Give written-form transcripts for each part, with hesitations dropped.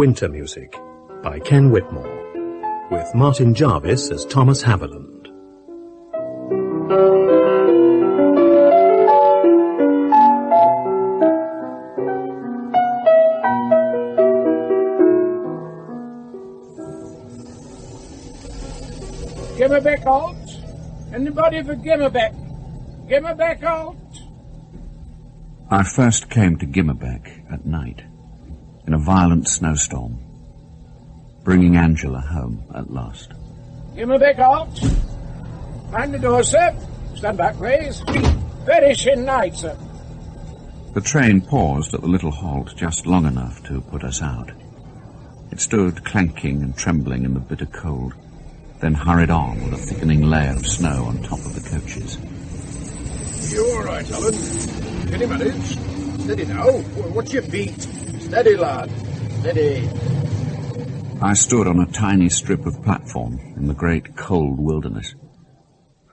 Winter Music by Ken Whitmore, with Martin Jarvis as Thomas Haviland. Gimmerbeck halt? Anybody for Gimmerbeck? Gimmerbeck halt? I first came to Gimmerbeck at night, in a violent snowstorm, bringing Angela home at last. Gimmerbeck halt? Mind the door, sir. Stand back, please. Very thin night, sir. The train paused at the little halt just long enough to put us out. It stood clanking and trembling in the bitter cold, then hurried on with a thickening layer of snow on top of the coaches. You all right, Alan? Can you manage? Steady now. What's your beat? Steady, lad. Steady. I stood on a tiny strip of platform in the great cold wilderness.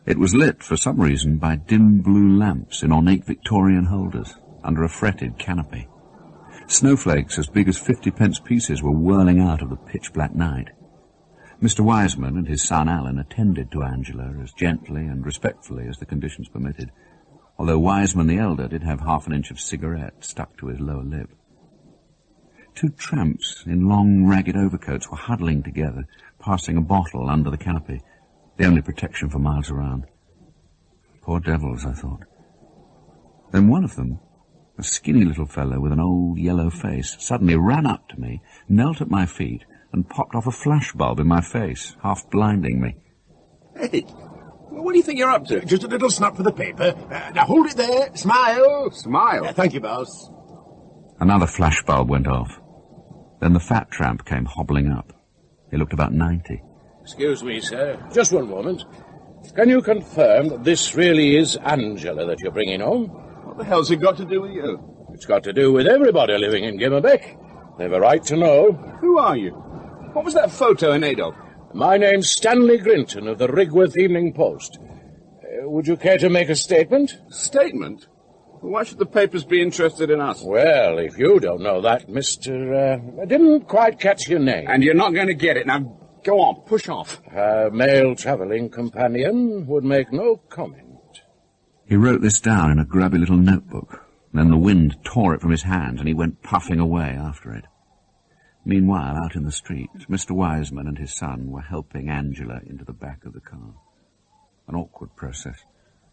It was lit, for some reason, by dim blue lamps in ornate Victorian holders under a fretted canopy. Snowflakes as big as 50-pence pieces were whirling out of the pitch-black night. Mr. Wiseman and his son Alan attended to Angela as gently and respectfully as the conditions permitted, although Wiseman the elder did have half an inch of cigarette stuck to his lower lip. Two tramps in long, ragged overcoats were huddling together, passing a bottle under the canopy, the only protection for miles around. Poor devils, I thought. Then one of them, a skinny little fellow with an old yellow face, suddenly ran up to me, knelt at my feet, and popped off a flashbulb in my face, half blinding me. Hey, what do you think you're up to? Just a little snap for the paper. Now hold it there. Smile. Smile? Thank you, boss. Another flashbulb went off. Then the fat tramp came hobbling up. He looked about 90. Excuse me, sir. Just one moment. Can you confirm that this really is Angela that you're bringing home? What the hell's it got to do with you? It's got to do with everybody living in Gimmerbeck. They've a right to know. Who are you? What was that photo in aid of? My name's Stanley Grinton of the Rigworth Evening Post. Would you care to make a statement? Statement? Why should the papers be interested in us? Well, if you don't know that, I didn't quite catch your name. And you're not going to get it. Now, go on, push off. A male travelling companion would make no comment. He wrote this down in a grubby little notebook. Then the wind tore it from his hand, and he went puffing away after it. Meanwhile, out in the street, Mr. Wiseman and his son were helping Angela into the back of the car. An awkward process,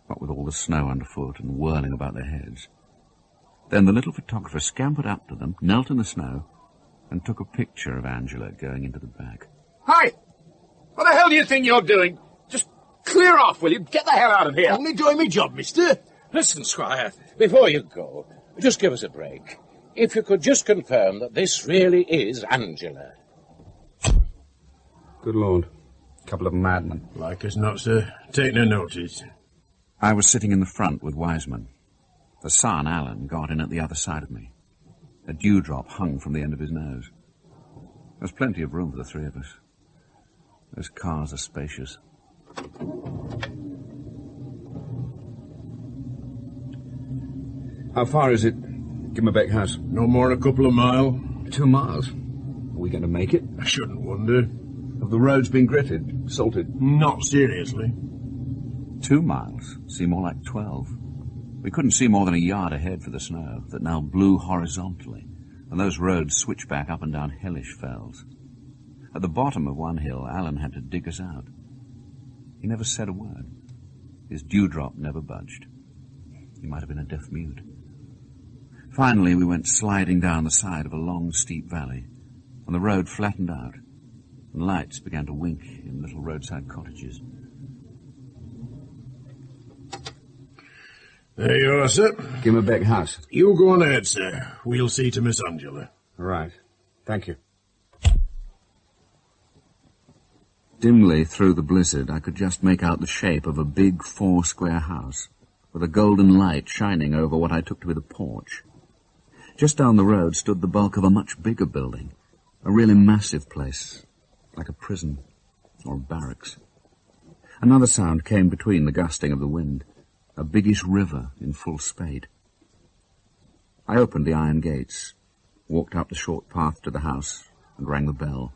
what with all the snow underfoot and whirling about their heads. Then the little photographer scampered up to them, knelt in the snow, and took a picture of Angela going into the back. Hi! What the hell do you think you're doing? Just clear off, will you? Get the hell out of here. Only doing my job, mister. Listen, Squire, before you go, just give us a break. If you could just confirm that this really is Angela. Good Lord. Couple of madmen. Like as not, sir. Take no notice. I was sitting in the front with Wiseman. The son, Alan, got in at the other side of me. A dewdrop hung from the end of his nose. There was plenty of room for the three of us. Those cars are spacious. How far is it? Gimmerbeck House. No more than a couple of miles. 2 miles. Are we going to make it? I shouldn't wonder. Have the roads been gritted, salted? Not seriously. 2 miles seemed more like 12. We couldn't see more than a yard ahead for the snow that now blew horizontally, and those roads switched back up and down hellish fells. At the bottom of one hill, Alan had to dig us out. He never said a word. His dewdrop never budged. He might have been a deaf mute. Finally, we went sliding down the side of a long, steep valley, and the road flattened out, and lights began to wink in little roadside cottages. There you are, sir. Gimmerbeck House. You go on ahead, sir. We'll see to Miss Angela. Right. Thank you. Dimly through the blizzard, I could just make out the shape of a big 4-square house, with a golden light shining over what I took to be the porch. Just down the road stood the bulk of a much bigger building, a really massive place, like a prison or a barracks. Another sound came between the gusting of the wind, a biggish river in full spate. I opened the iron gates, walked up the short path to the house, and rang the bell.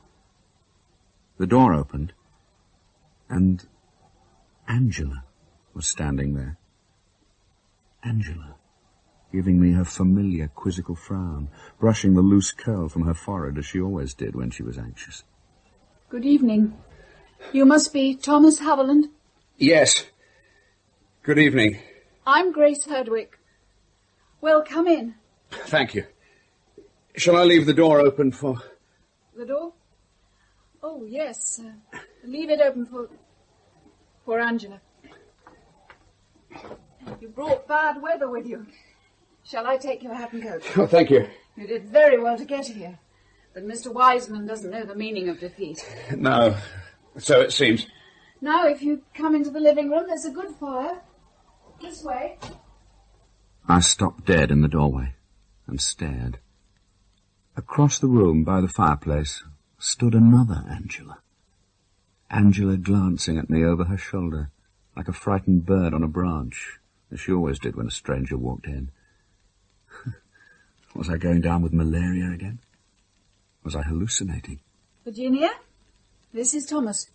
The door opened, and Angela was standing there. Angela, giving me her familiar quizzical frown, brushing the loose curl from her forehead as she always did when she was anxious. Good evening. You must be Thomas Haviland? Yes. Good evening. I'm Grace Herdwick. Well, come in. Thank you. Shall I leave the door open for... The door? Oh, yes. Leave it open for Angela. You brought bad weather with you. Shall I take your hat and coat? Oh, thank you. You did very well to get here. But Mr. Wiseman doesn't know the meaning of defeat. No, so it seems. Now, if you come into the living room, there's a good fire. This way. I stopped dead in the doorway and stared. Across the room by the fireplace stood another Angela. Angela glancing at me over her shoulder, like a frightened bird on a branch, as she always did when a stranger walked in. Was I going down with malaria again? Was I hallucinating? Virginia, this is Thomas.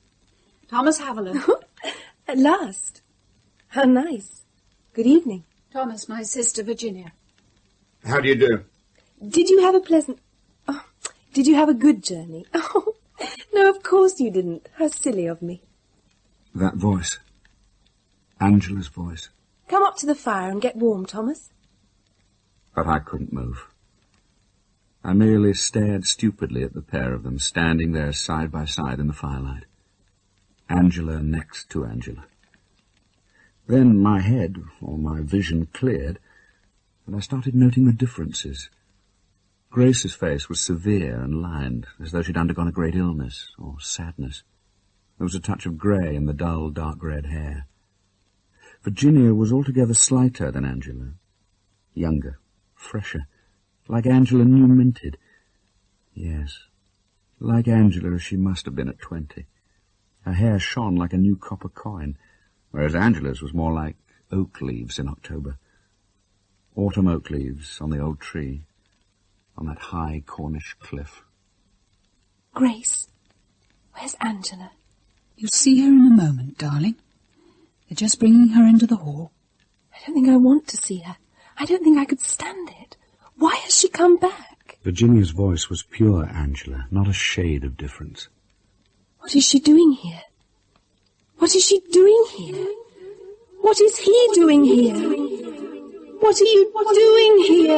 Thomas Haviland. At last. How nice. Good evening. Thomas, my sister Virginia. How do you do? Did you have a pleasant... Oh, did you have a good journey? Oh, no, of course you didn't. How silly of me. That voice. Angela's voice. Come up to the fire and get warm, Thomas. But I couldn't move. I merely stared stupidly at the pair of them, standing there side by side in the firelight. Angela next to Angela. Then my head, or my vision, cleared, and I started noting the differences. Grace's face was severe and lined, as though she'd undergone a great illness or sadness. There was a touch of grey in the dull, dark-red hair. Virginia was altogether slighter than Angela. Younger, fresher, like Angela new-minted. Yes, like Angela as she must have been at 20. Her hair shone like a new copper coin, whereas Angela's was more like oak leaves in October. Autumn oak leaves on the old tree, on that high Cornish cliff. Grace, where's Angela? You'll see her in a moment, darling. They're just bringing her into the hall. I don't think I want to see her. I don't think I could stand it. Why has she come back? Virginia's voice was pure Angela, not a shade of difference. What is she doing here? What is she doing here? What is he doing here? What are you doing here?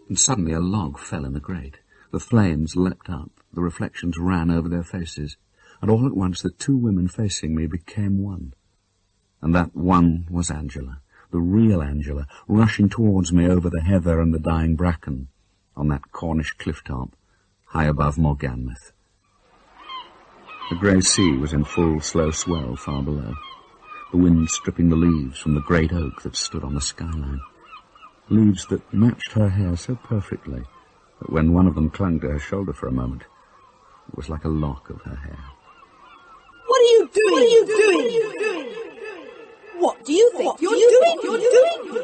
And suddenly a log fell in the grate. The flames leapt up, the reflections ran over their faces, and all at once the two women facing me became one. And that one was Angela, the real Angela, rushing towards me over the heather and the dying bracken, on that Cornish cliff-top, high above Morganmouth. The grey sea was in full, slow swell far below, the wind stripping the leaves from the great oak that stood on the skyline, leaves that matched her hair so perfectly that when one of them clung to her shoulder for a moment, it was like a lock of her hair. What are you doing? What are you doing? What do you think you're doing?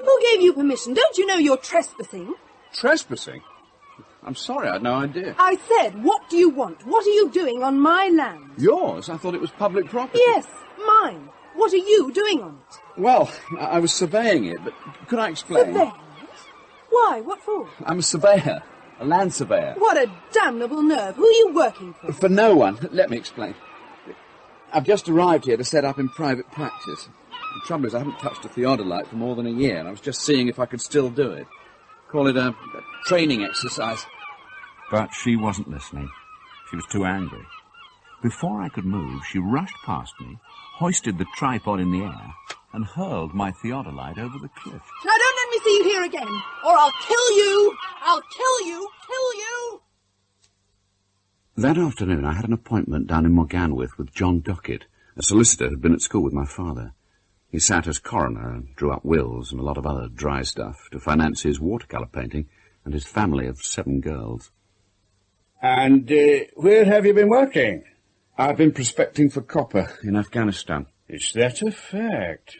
Who gave you permission? Don't you know you're trespassing? Trespassing? I'm sorry, I had no idea. I said, what do you want? What are you doing on my land? Yours? I thought it was public property. Yes, mine. What are you doing on it? Well, I was surveying it, but could I explain? Surveying it? Why? What for? I'm a surveyor, a land surveyor. What a damnable nerve. Who are you working for? For no one. Let me explain. I've just arrived here to set up in private practice. The trouble is I haven't touched a theodolite for more than a year, and I was just seeing if I could still do it. Call it a training exercise. But she wasn't listening. She was too angry. Before I could move, she rushed past me, hoisted the tripod in the air, and hurled my theodolite over the cliff. Now don't let me see you here again, or I'll kill you! I'll kill you! Kill you! That afternoon I had an appointment down in Morganmouth with John Docket, a solicitor who'd been at school with my father. He sat as coroner and drew up wills and a lot of other dry stuff to finance his watercolour painting and his family of 7 girls. And where have you been working? I've been prospecting for copper in Afghanistan. Is that a fact?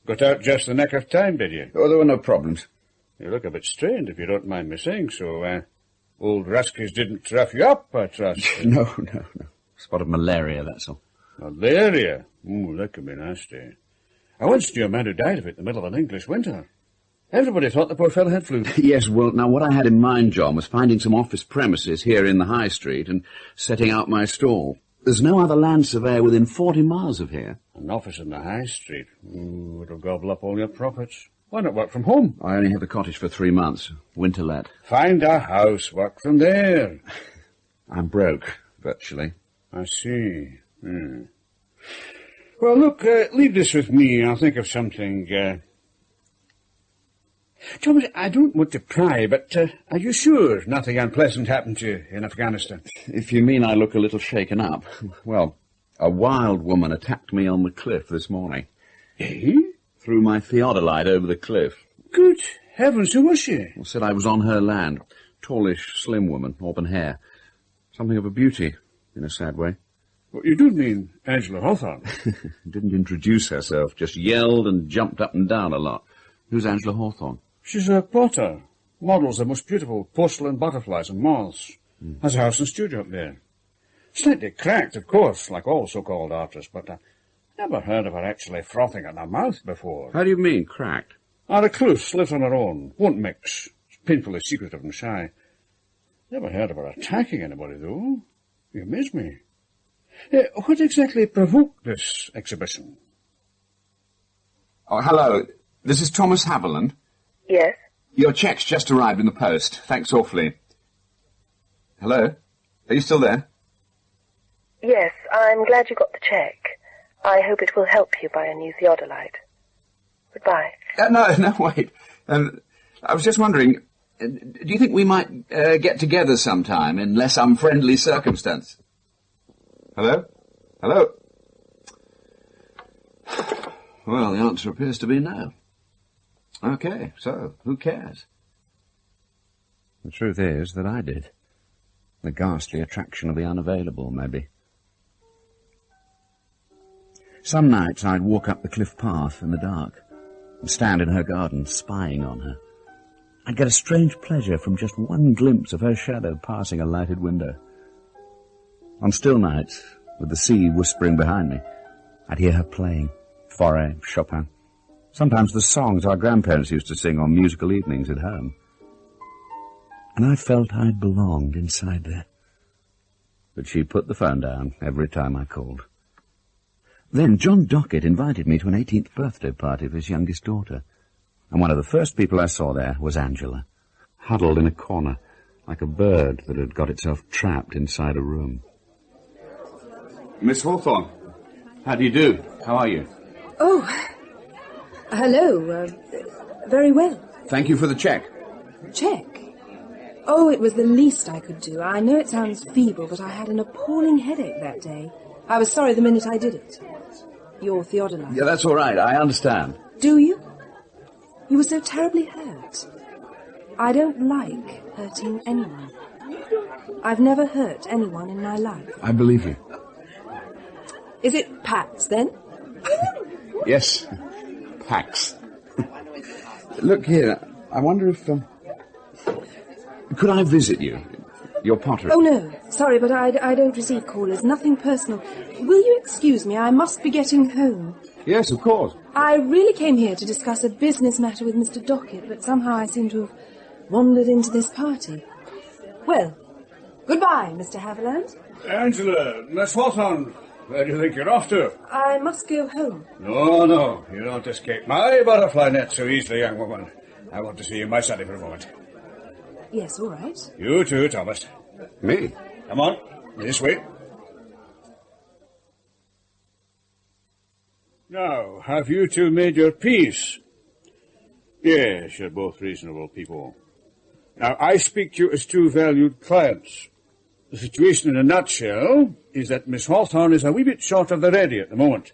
Got out just the nick of time, did you? Oh, there were no problems. You look a bit strained, if you don't mind me saying so. Old Ruskies didn't rough you up, I trust. No. Spot of malaria, that's all. Malaria? Ooh, that could be nasty. I once knew a man who died of it in the middle of an English winter. Everybody thought the poor fellow had flu. Yes, well, now what I had in mind, John, was finding some office premises here in the High Street and setting out my stall. There's no other land surveyor within 40 miles of here. An office in the High Street? Ooh, it'll gobble up all your profits. Why not work from home? I only have the cottage for 3 months. Winter let. Find a house, work from there. I'm broke, virtually. I see. Well, look, leave this with me. I'll think of something. Thomas, I don't want to pry, but are you sure nothing unpleasant happened to you in Afghanistan? If you mean I look a little shaken up. Well, a wild woman attacked me on the cliff this morning. Eh? Threw my theodolite over the cliff. Good heavens, who was she? Said I was on her land. Tallish, slim woman, auburn hair. Something of a beauty, in a sad way. Well, you do mean Angela Hawthorne? Didn't introduce herself, just yelled and jumped up and down a lot. Who's Angela Hawthorne? She's a potter. Models the most beautiful porcelain butterflies and moths. Has a house and studio up there. Slightly cracked, of course, like all so-called artists, but I never heard of her actually frothing at her mouth before. How do you mean, cracked? A recluse, lives on her own, won't mix. She's painfully secretive and shy. Never heard of her attacking anybody, though. You amaze me. What exactly provoked this exhibition? Oh, hello. This is Thomas Haviland. Yes? Your check's just arrived in the post. Thanks awfully. Hello? Are you still there? Yes, I'm glad you got the check. I hope it will help you buy a new theodolite. Goodbye. No, wait. I was just wondering, do you think we might get together sometime in less unfriendly circumstance? Hello? Hello? Well, the answer appears to be no. Okay, so, who cares? The truth is that I did. The ghastly attraction of the unavailable, maybe. Some nights I'd walk up the cliff path in the dark and stand in her garden spying on her. I'd get a strange pleasure from just one glimpse of her shadow passing a lighted window. On still nights, with the sea whispering behind me, I'd hear her playing Fauré, Chopin, sometimes the songs our grandparents used to sing on musical evenings at home. And I felt I belonged inside there. But she put the phone down every time I called. Then John Docket invited me to an 18th birthday party of his youngest daughter. And one of the first people I saw there was Angela, huddled in a corner, like a bird that had got itself trapped inside a room. Miss Hawthorne, how do you do? How are you? Oh, hello. Very well. Thank you for the check. Check? Oh, it was the least I could do. I know it sounds feeble, but I had an appalling headache that day. I was sorry the minute I did it. Your theodolite. Yeah, that's all right. I understand. Do you? You were so terribly hurt. I don't like hurting anyone. I've never hurt anyone in my life. I believe you. Is it Pax, then? Yes, Pax. Look here, I wonder if... could I visit you? Your pottery? Oh, no. Sorry, but I don't receive callers. Nothing personal. Will you excuse me? I must be getting home. Yes, of course. I really came here to discuss a business matter with Mr. Docket, but somehow I seem to have wandered into this party. Well, goodbye, Mr. Haviland. Angela, Miss Hawthorne, where do you think you're off to? I must go home. No, you don't escape my butterfly net so easily, young woman. I want to see you in my study for a moment. Yes, all right. You too, Thomas. Me? Come on, this way. Now, have you two made your peace? Yes, you're both reasonable people. Now, I speak to you as two valued clients. The situation in a nutshell is that Miss Hawthorne is a wee bit short of the ready at the moment,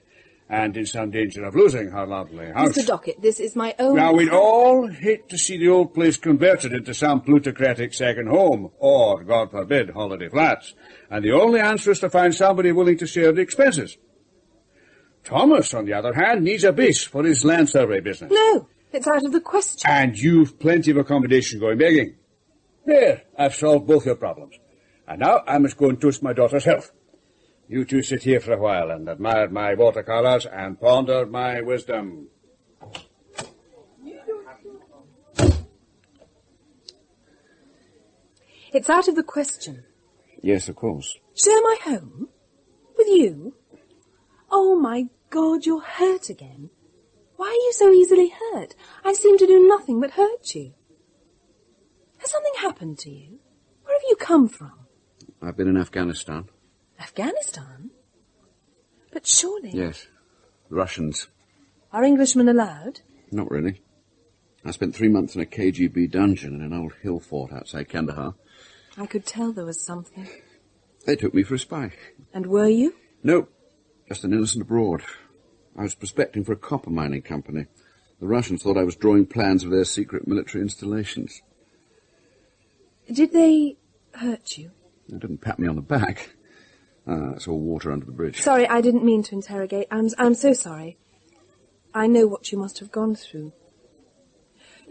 and in some danger of losing her lovely house. Mr. Docket, this is my own... Now, we'd all hate to see the old place converted into some plutocratic second home, or, God forbid, holiday flats. And the only answer is to find somebody willing to share the expenses. Thomas, on the other hand, needs a base for his land survey business. No, it's out of the question. And you've plenty of accommodation going begging. There, I've solved both your problems. And now I must go and toast my daughter's health. You two sit here for a while and admire my watercolours and ponder my wisdom. It's out of the question. Yes, of course. Share my home? With you? Oh, my God, you're hurt again. Why are you so easily hurt? I seem to do nothing but hurt you. Has something happened to you? Where have you come from? I've been in Afghanistan. Afghanistan? But surely... Yes. The Russians. Are Englishmen allowed? Not really. I spent 3 months in a KGB dungeon in an old hill fort outside Kandahar. I could tell there was something. They took me for a spy. And were you? No, just an innocent abroad. I was prospecting for a copper mining company. The Russians thought I was drawing plans of their secret military installations. Did they hurt you? They didn't pat me on the back. That's all water under the bridge. Sorry, I didn't mean to interrogate. I'm so sorry. I know what you must have gone through.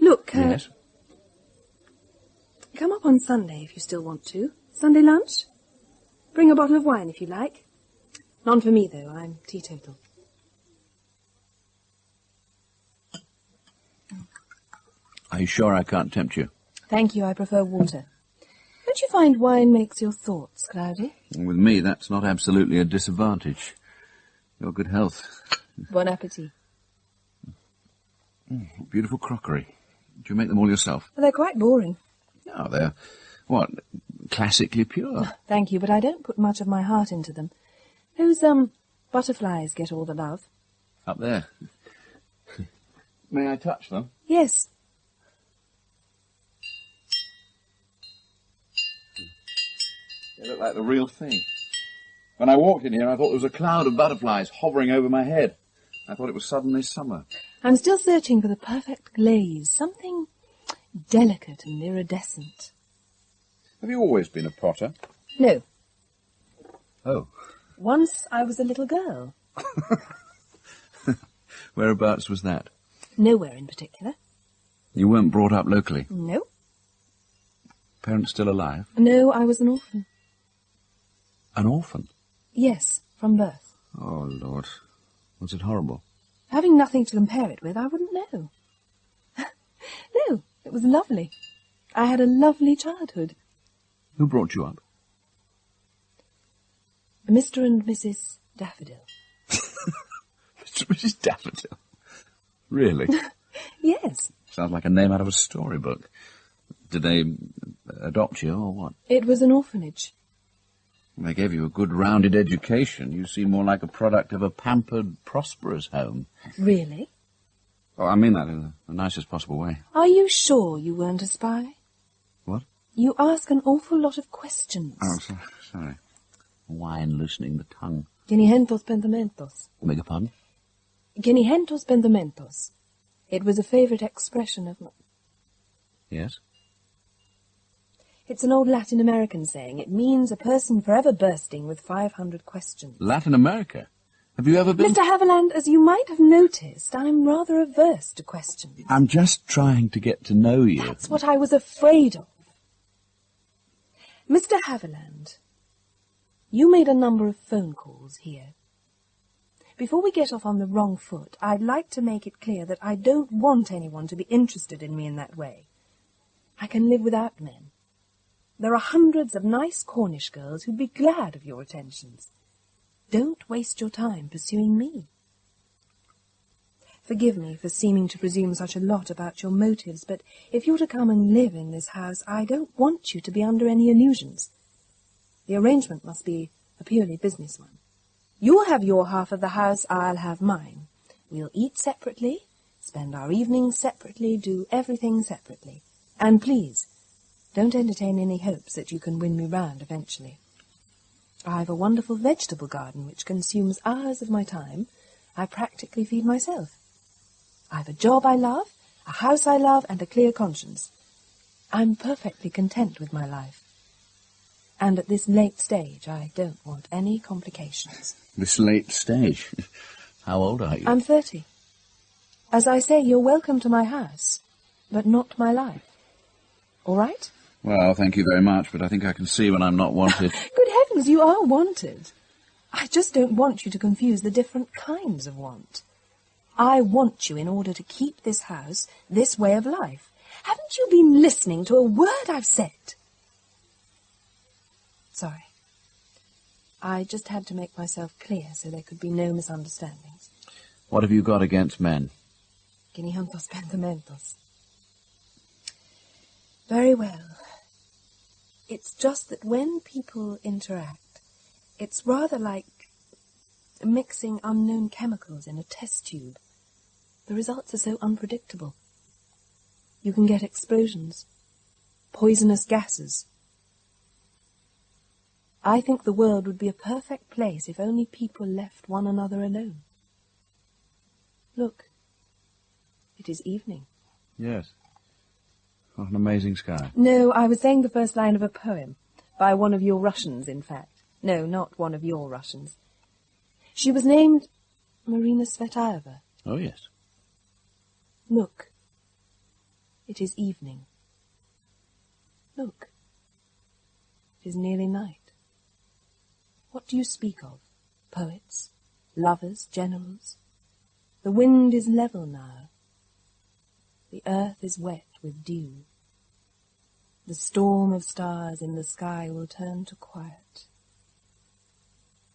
Look, Yes? Come up on Sunday if you still want to. Sunday lunch? Bring a bottle of wine if you like. None for me, though. I'm teetotal. Are you sure I can't tempt you? Thank you, I prefer water. Don't you find wine makes your thoughts cloudy? With me, that's not absolutely a disadvantage. Your good health. Bon appétit. Beautiful crockery. Do you make them all yourself? Well, they're quite boring. Oh, they're, what, classically pure. Thank you, but I don't put much of my heart into them. Those, butterflies get all the love. Up there. May I touch them? Yes. They look like the real thing. When I walked in here, I thought there was a cloud of butterflies hovering over my head. I thought it was suddenly summer. I'm still searching for the perfect glaze, something delicate and iridescent. Have you always been a potter? No. Oh. Once I was a little girl. Whereabouts was that? Nowhere in particular. You weren't brought up locally? No. Parents still alive? No, I was an orphan. An orphan? Yes, from birth. Oh, Lord. Was it horrible? Having nothing to compare it with, I wouldn't know. No, it was lovely. I had a lovely childhood. Who brought you up? Mr. and Mrs. Daffodil. Mr. and Mrs. Daffodil? Really? Yes. Sounds like a name out of a storybook. Did they adopt you, or what? It was an orphanage. They gave you a good rounded education. You seem more like a product of a pampered, prosperous home. Really? Oh, I mean that in the nicest possible way. Are you sure you weren't a spy? What? You ask an awful lot of questions. Oh, sorry. Wine loosening the tongue. Quinientos pensamientos. Beg your pardon? Quinientos pensamientos. It was a favourite expression of... Yes? It's an old Latin American saying. It means a person forever bursting with 500 questions. Latin America? Have you ever been... Mr. Haviland, as you might have noticed, I'm rather averse to questions. I'm just trying to get to know you. That's what I was afraid of. Mr. Haviland, you made a number of phone calls here. Before we get off on the wrong foot, I'd like to make it clear that I don't want anyone to be interested in me in that way. I can live without men. There are hundreds of nice Cornish girls who'd be glad of your attentions. Don't waste your time pursuing me. Forgive me for seeming to presume such a lot about your motives, but if you're to come and live in this house, I don't want you to be under any illusions. The arrangement must be a purely business one. You'll have your half of the house, I'll have mine. We'll eat separately, spend our evenings separately, do everything separately. And please, don't entertain any hopes that you can win me round eventually. I've a wonderful vegetable garden which consumes hours of my time. I practically feed myself. I've a job I love, a house I love, and a clear conscience. I'm perfectly content with my life. And at this late stage, I don't want any complications. This late stage? How old are you? I'm 30. As I say, you're welcome to my house, but not my life. All right? Well, thank you very much, but I think I can see when I'm not wanted. Good heavens, you are wanted. I just don't want you to confuse the different kinds of want. I want you in order to keep this house, this way of life. Haven't you been listening to a word I've said? Sorry. I just had to make myself clear so there could be no misunderstandings. What have you got against men? Quinientos pensamientos. Very well. It's just that when people interact, it's rather like mixing unknown chemicals in a test tube. The results are so unpredictable. You can get explosions, poisonous gases. I think the world would be a perfect place if only people left one another alone. Look, it is evening. Yes. What an amazing sky. No, I was saying the first line of a poem, by one of your Russians, in fact. No, not one of your Russians. She was named Marina Tsvetaeva. Oh, yes. Look, it is evening. Look, it is nearly night. What do you speak of? Poets, lovers, generals? The wind is level now. The earth is wet with dew. The storm of stars in the sky will turn to quiet.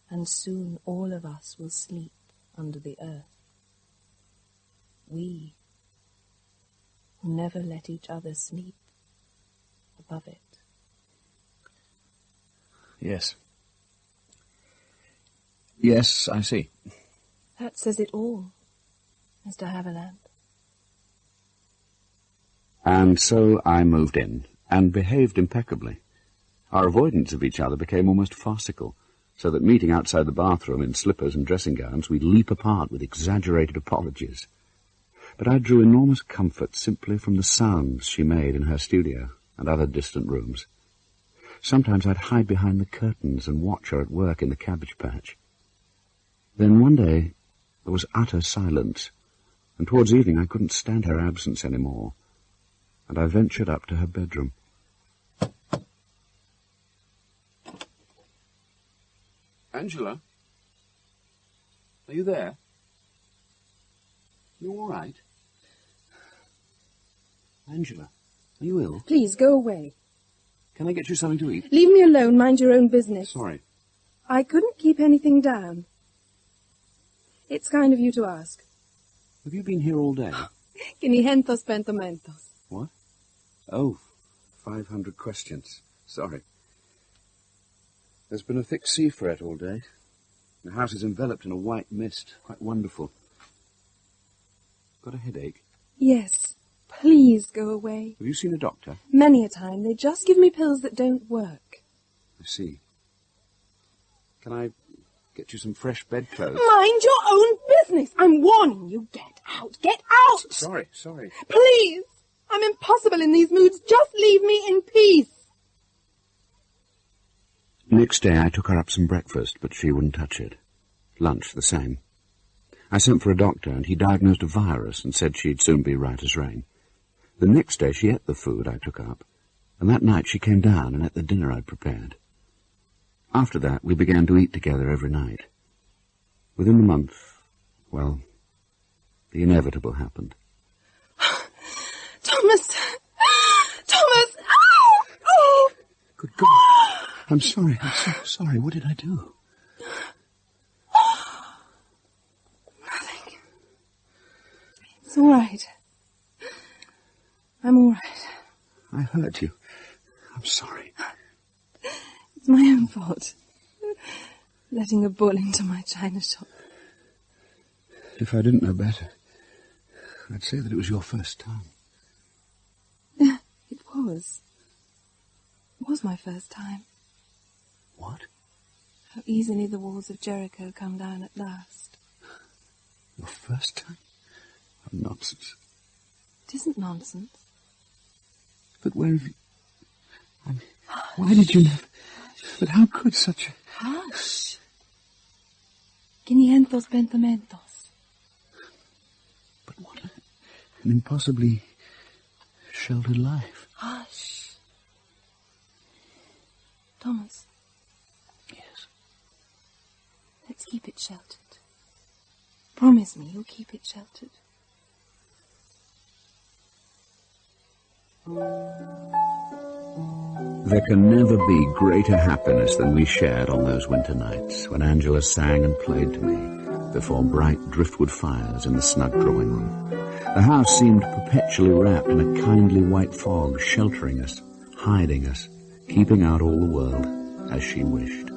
And soon all of us will sleep under the earth. We will never let each other sleep above it. Yes. Yes, I see. That says it all, Mr. Haviland. And so I moved in, and behaved impeccably. Our avoidance of each other became almost farcical, so that meeting outside the bathroom in slippers and dressing gowns, we'd leap apart with exaggerated apologies. But I drew enormous comfort simply from the sounds she made in her studio and other distant rooms. Sometimes I'd hide behind the curtains and watch her at work in the cabbage patch. Then one day there was utter silence, and towards evening I couldn't stand her absence any more, and I ventured up to her bedroom. Angela? Are you there? You all right? Angela, are you ill? Please, go away. Can I get you something to eat? Leave me alone. Mind your own business. Sorry. I couldn't keep anything down. It's kind of you to ask. Have you been here all day? Quinientos pensamientos. What? Oh, 500 questions. Sorry. There's been a thick sea fret all day. The house is enveloped in a white mist. Quite wonderful. Got a headache? Yes. Please go away. Have you seen a doctor? Many a time. They just give me pills that don't work. I see. Can I get you some fresh bedclothes? Mind your own business. I'm warning you. Get out. Get out. Sorry. Please. I'm impossible in these moods. Just leave me in peace. Next day I took her up some breakfast, but she wouldn't touch it. Lunch, the same. I sent for a doctor, and he diagnosed a virus and said she'd soon be right as rain. The next day she ate the food I took up, and that night she came down and ate the dinner I'd prepared. After that, we began to eat together every night. Within the month, well, the inevitable happened. Thomas! Ow! Oh! Good God! I'm sorry. I'm so sorry. What did I do? Nothing. It's all right. I'm all right. I hurt you. I'm sorry. It's my own fault. Letting a bull into my china shop. If I didn't know better, I'd say that it was your first time. It was. It was my first time. What? How easily the walls of Jericho come down at last. Your first time? Oh, nonsense. It isn't nonsense. But where have you... I mean, why did you never... But how could such a... Hush. Quinientos pensamientos. But what an impossibly sheltered life. Hush. He'll keep it sheltered. There can never be greater happiness than we shared on those winter nights when Angela sang and played to me before bright driftwood fires in the snug drawing room. The house seemed perpetually wrapped in a kindly white fog, sheltering us, hiding us, keeping out all the world as she wished.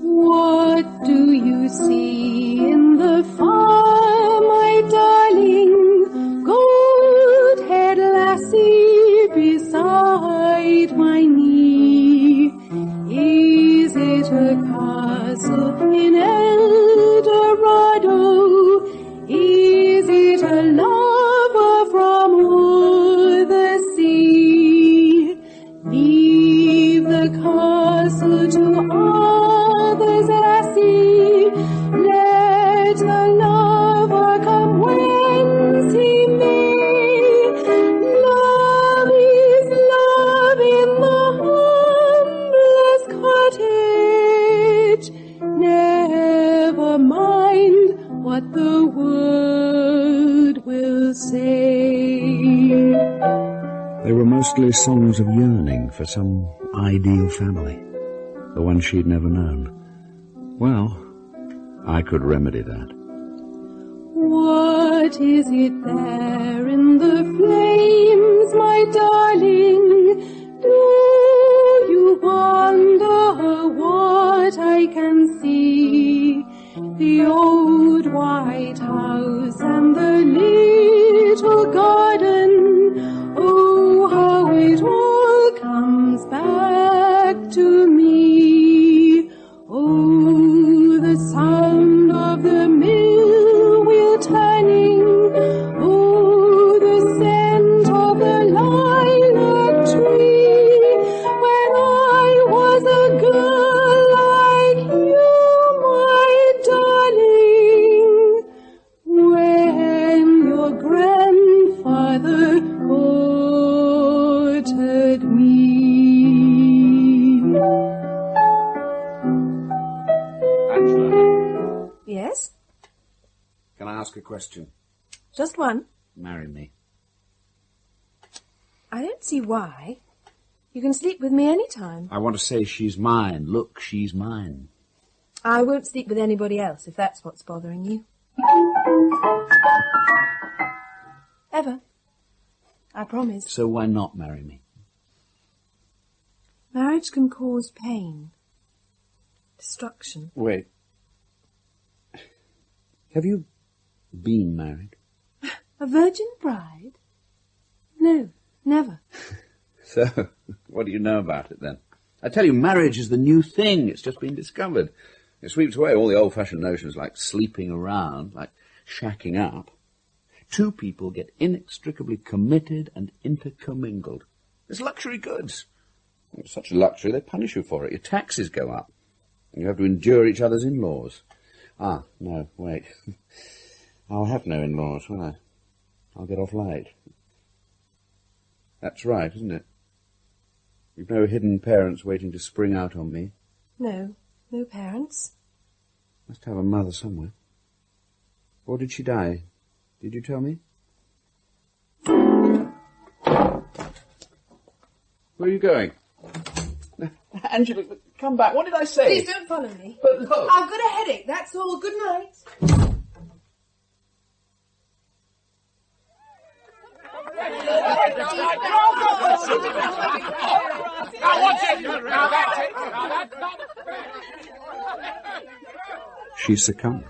What do you see in the fire, my darling? Gold-haired lassie beside my knee. Is it a castle in El Dorado? Is it a lover from o'er the sea? Leave the castle to others, lassie. Let the lover come whence he may. Love is love in the humblest cottage. Never mind what the world will say. They were mostly songs of yearning for some ideal family, the one she'd never known. Well, I could remedy that. What is it there in the flames, my darling? Do you wonder what I can see? The old white house and the little garden. Oh, how it all comes back to me. Oh, the sound of the mill wheel turning. Oh, the scent of the lilac tree. When I was a girl like you, my darling. When your grandfather courted me. Angela, Yes? Can I ask a question? Just one? Marry me. I don't see why. You can sleep with me any time. I want to say she's mine. Look, she's mine. I won't sleep with anybody else if that's what's bothering you. Ever. I promise. So why not marry me? Marriage can cause pain. Destruction. Wait. Have you been married? A virgin bride? No, never. So, what do you know about it then? I tell you, marriage is the new thing. It's just been discovered. It sweeps away all the old-fashioned notions like sleeping around, like shacking up. Two people get inextricably committed and intercommingled. It's luxury goods. It's such a luxury, they punish you for it. Your taxes go up. And you have to endure each other's in-laws. Ah, no, wait. I'll have no in-laws, will I? I'll get off light. That's right, isn't it? You've no hidden parents waiting to spring out on me. No, no parents. Must have a mother somewhere. Or did she die? Did you tell me? Where are you going? Angela, come back. What did I say? Please don't follow me. But look. I've got a headache, that's all. Good night. She succumbed.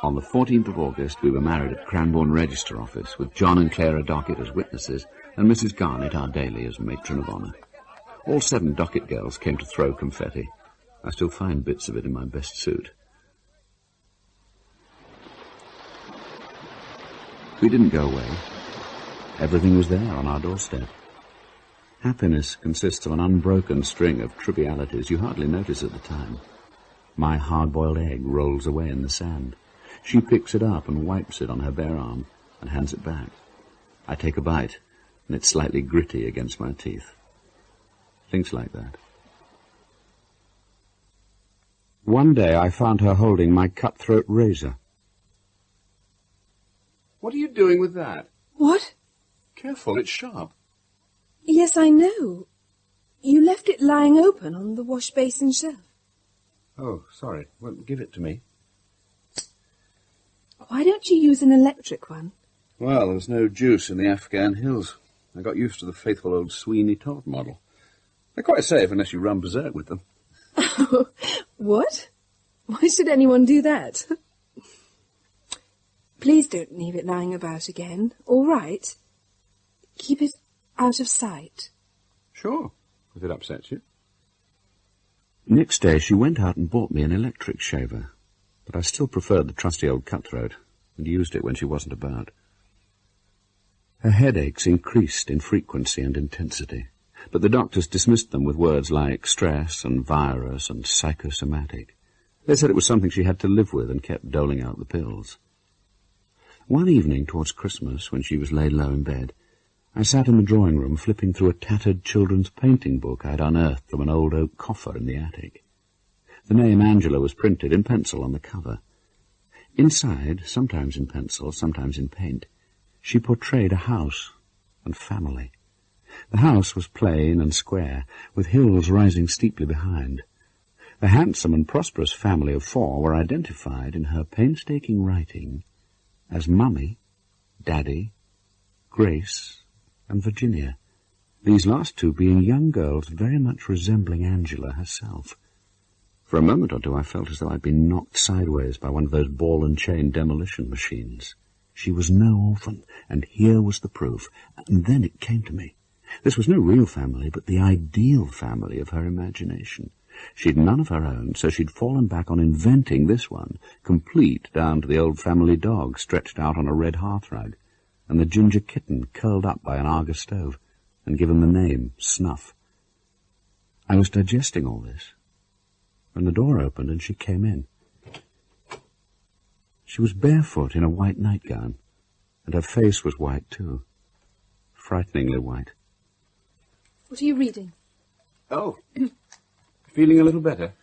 On the 14th of August, we were married at Cranbourne Register Office, with John and Clara Docket as witnesses, and Mrs. Garnett, our daily, as matron of honour. All 7 Docket girls came to throw confetti. I still find bits of it in my best suit. We didn't go away. Everything was there on our doorstep. Happiness consists of an unbroken string of trivialities you hardly notice at the time. My hard-boiled egg rolls away in the sand. She picks it up and wipes it on her bare arm and hands it back. I take a bite, and it's slightly gritty against my teeth. Things like that. One day I found her holding my cutthroat razor. What are you doing with that? What? Careful, it's sharp. Yes, I know. You left it lying open on the wash basin shelf. Oh, sorry. Well, give it to me. Why don't you use an electric one? Well, there's no juice in the Afghan hills. I got used to the faithful old Sweeney Todd model. They're quite safe unless you run berserk with them. What? Why should anyone do that? Please don't leave it lying about again, all right? Keep it out of sight. Sure, if it upsets you. Next day she went out and bought me an electric shaver, but I still preferred the trusty old cutthroat and used it when she wasn't about. Her headaches increased in frequency and intensity, but the doctors dismissed them with words like stress and virus and psychosomatic. They said it was something she had to live with and kept doling out the pills. One evening towards Christmas, when she was laid low in bed, I sat in the drawing-room flipping through a tattered children's painting book I'd unearthed from an old oak coffer in the attic. The name Angela was printed in pencil on the cover. Inside, sometimes in pencil, sometimes in paint, she portrayed a house and family. The house was plain and square, with hills rising steeply behind. The handsome and prosperous family of 4 were identified in her painstaking writing as Mummy, Daddy, Grace, and Virginia, these last 2 being young girls very much resembling Angela herself. For a moment or 2 I felt as though I'd been knocked sideways by one of those ball-and-chain demolition machines. She was no orphan, and here was the proof. And then it came to me. This was no real family, but the ideal family of her imagination. She'd none of her own, so she'd fallen back on inventing this one, complete down to the old family dog stretched out on a red hearthrug, and the ginger kitten curled up by an Argus stove, and given the name Snuff. I was digesting all this when the door opened and she came in. She was barefoot in a white nightgown, and her face was white too, frighteningly white. What are you reading? Oh, feeling a little better?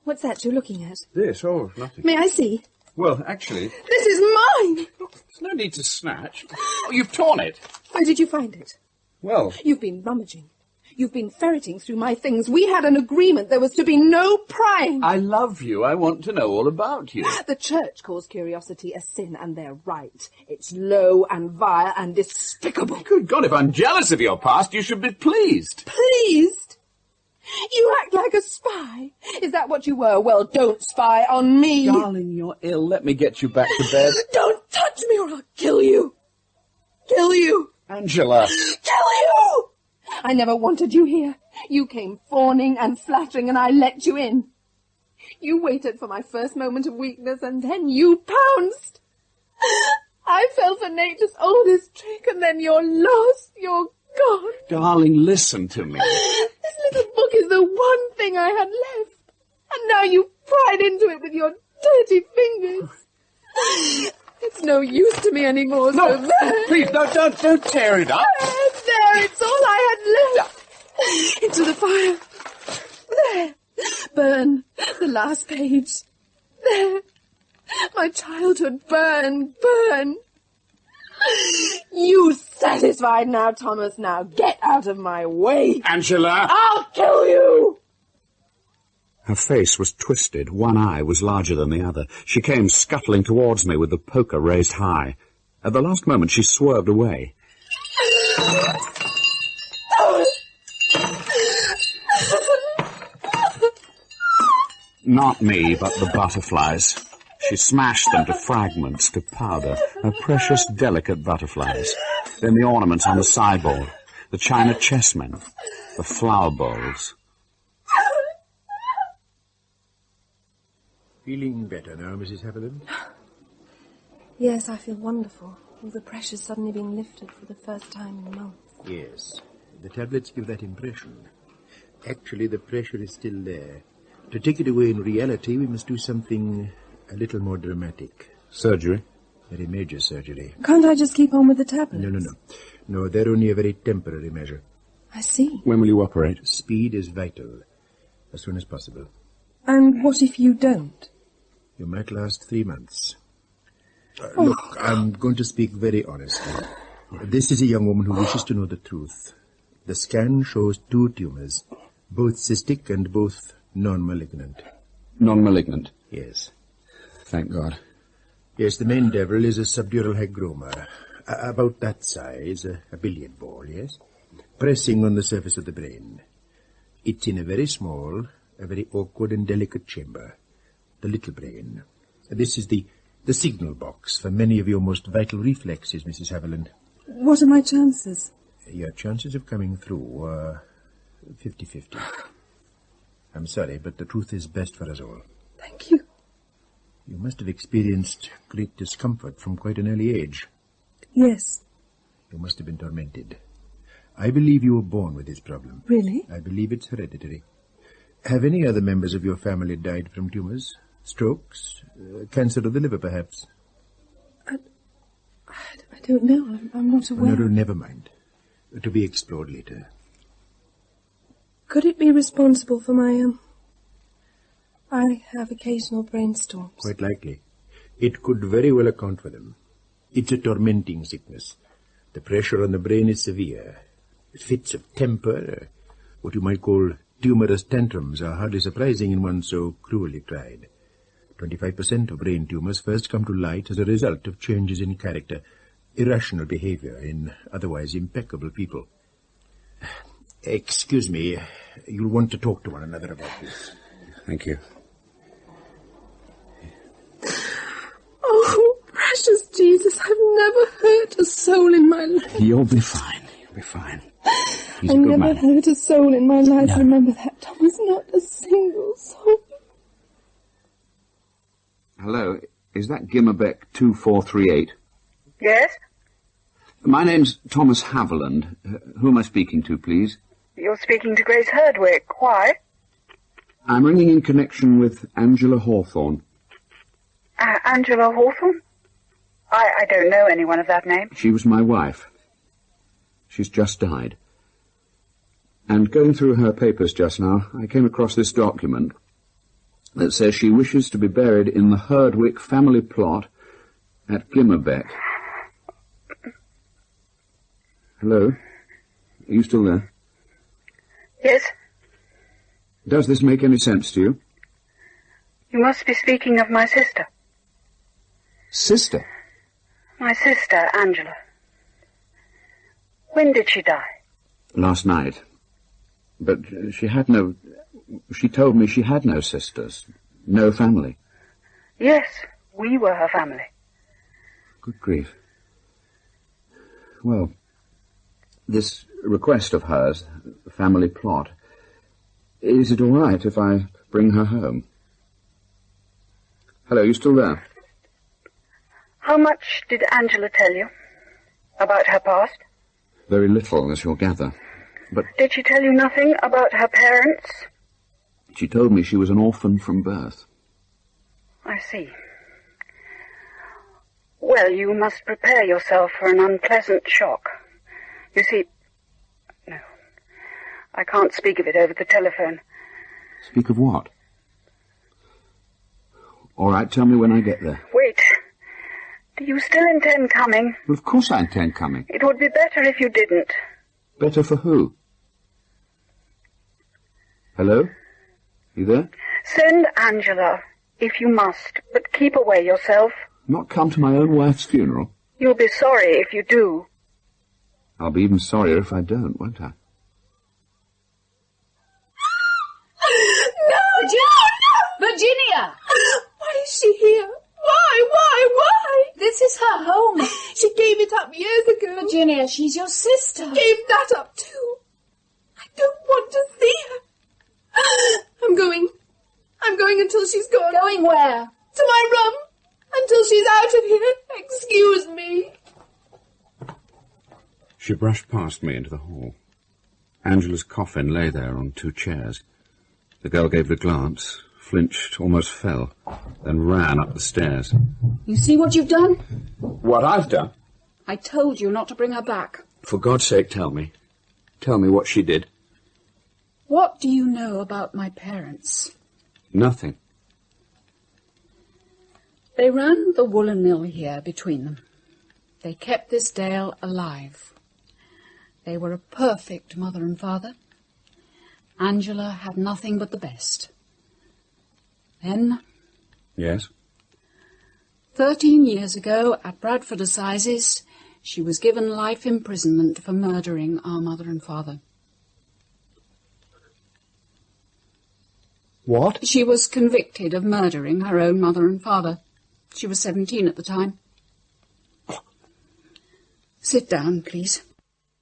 What's that you're looking at? This, oh, nothing. May I see? Well, actually... This is mine! There's no need to snatch. Oh, you've torn it. Where did you find it? Well... You've been rummaging. You've been ferreting through my things. We had an agreement. There was to be no prying. I love you. I want to know all about you. The church calls curiosity a sin, and they're right. It's low and vile and despicable. Good God, if I'm jealous of your past, you should be pleased. Pleased? You act like a spy. Is that what you were? Well, don't spy on me. Darling, you're ill. Let me get you back to bed. Don't touch me or I'll kill you. Kill you. Angela. Kill you! I never wanted you here. You came fawning and flattering, and I let you in. You waited for my first moment of weakness, and then you pounced. I fell for nature's oldest trick, and then you're lost. You're gone. Darling, listen to me. This little book is the one thing I had left, and now you've pried into it with your dirty fingers. It's no use to me anymore, No, so there. please, don't tear it up. There, it's all I had left. Into the fire. There. Burn. The last page. There. My childhood. Burn. You satisfied now, Thomas? Now get out of my way. Angela! I'll kill you! Her face was twisted. One eye was larger than the other. She came scuttling towards me with the poker raised high. At the last moment she swerved away. Not me, but the butterflies. She smashed them to fragments, to powder, her precious, delicate butterflies. Then the ornaments on the sideboard, the china chessmen, the flower bowls. Feeling better now, Mrs. Haviland? Yes, I feel wonderful. All the pressure's suddenly been lifted for the first time in months. Yes. The tablets give that impression. Actually, the pressure is still there. To take it away in reality, we must do something a little more dramatic. Surgery? Very major surgery. Can't I just keep on with the tablets? No. No, they're only a very temporary measure. I see. When will you operate? Speed is vital. As soon as possible. And what if you don't? You might last 3 months. Look, I'm going to speak very honestly. This is a young woman who wishes to know the truth. The scan shows 2 tumours, both cystic and both non-malignant. Non-malignant? Yes. Thank God. Yes, the main devil is a subdural hygroma, about that size, a billiard ball, yes, pressing on the surface of the brain. It's in a very small, a very awkward and delicate chamber, the little brain. This is the signal box for many of your most vital reflexes, Mrs. Haviland. What are my chances? Your chances of coming through are 50-50. I'm sorry, but the truth is best for us all. Thank you. You must have experienced great discomfort from quite an early age. Yes. You must have been tormented. I believe you were born with this problem. Really? I believe it's hereditary. Have any other members of your family died from tumours? Strokes? Cancer of the liver, perhaps? I don't know. I'm not aware. No, never mind. To be explored later. Could it be responsible for my, I have occasional brainstorms. Quite likely. It could very well account for them. It's a tormenting sickness. The pressure on the brain is severe. Fits of temper, what you might call tumorous tantrums, are hardly surprising in one so cruelly tried. 25% of brain tumours first come to light as a result of changes in character, irrational behaviour in otherwise impeccable people. Excuse me, you'll want to talk to one another about this. Thank you. Oh, precious Jesus, I've never hurt a soul in my life. You'll be fine. You'll be fine. He's I a good never man. hurt a soul in my life. No. Remember that, Thomas. Not a single soul. Hello, is that Gimmerbeck 2438? Yes? My name's Thomas Haviland. Who am I speaking to, please? You're speaking to Grace Herdwick. Why? I'm ringing in connection with Angela Hawthorne. Angela Hawthorne? I don't know anyone of that name. She was my wife. She's just died. And going through her papers just now, I came across this document that says she wishes to be buried in the Herdwick family plot at Gimmerbeck. Hello? Are you still there? Yes? Does this make any sense to you? You must be speaking of my sister. Sister? My sister, Angela. When did she die? Last night. But she told me she had no sisters, no family. Yes, we were her family. Good grief. Well, this request of hers, the family plot, is it all right if I bring her home? Hello, you still there? How much did Angela tell you about her past? Very little, as you'll gather. But Did she tell you nothing about her parents? she told me she was an orphan from birth. I see. Well, you must prepare yourself for an unpleasant shock. You see... No, I can't speak of it over the telephone. Speak of what? All right, tell me when I get there. Wait. Do you still intend coming? Well, of course I intend coming. It would be better if you didn't. Better for who? Hello? You there? Send Angela, if you must, but keep away yourself. Not come to my own wife's funeral? You'll be sorry if you do. I'll be even sorrier if I don't, won't I? No, Joe, no! Virginia! Why is she here? Why? This is her home. She gave it up years ago. Virginia, she's your sister. Gave that up too. I don't want to see her. I'm going until she's gone. Going where? To my room. Until she's out of here. Excuse me. She brushed past me into the hall. Angela's coffin lay there on 2 chairs. The girl gave it a glance, flinched, almost fell, then ran up the stairs. You see what you've done? What I've done? I told you not to bring her back. For God's sake, tell me. Tell me what she did. What do you know about my parents? Nothing. They ran the woolen mill here between them. They kept this Dale alive. They were a perfect mother and father. Angela had nothing but the best. Then... Yes? 13 years ago, at Bradford Assizes, she was given life imprisonment for murdering our mother and father. What? She was convicted of murdering her own mother and father. She was 17 at the time. Sit down, please.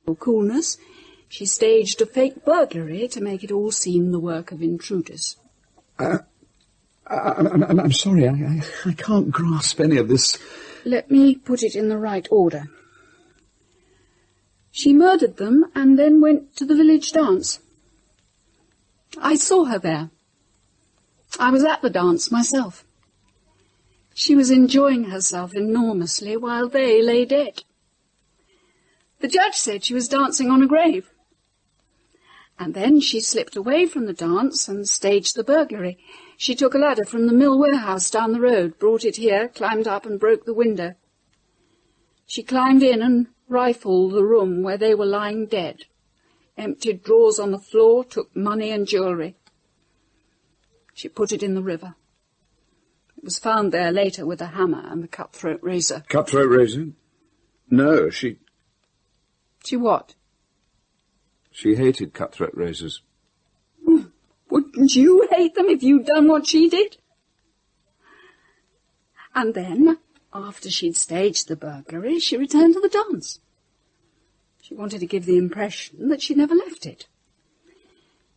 For coolness, she staged a fake burglary to make it all seem the work of intruders. I'm sorry, I can't grasp any of this. Let me put it in the right order. She murdered them and then went to the village dance. I saw her there. I was at the dance myself. She was enjoying herself enormously while they lay dead. The judge said she was dancing on a grave. And then she slipped away from the dance and staged the burglary. She took a ladder from the mill warehouse down the road, brought it here, climbed up and broke the window. She climbed in and rifled the room where they were lying dead, emptied drawers on the floor, took money and jewellery. She put it in the river. It was found there later with a hammer and the cutthroat razor. Cutthroat razor? No, she... She what? She hated cutthroat razors. Wouldn't you hate them if you'd done what she did? And then, after she'd staged the burglary, she returned to the dance. She wanted to give the impression that she never left it.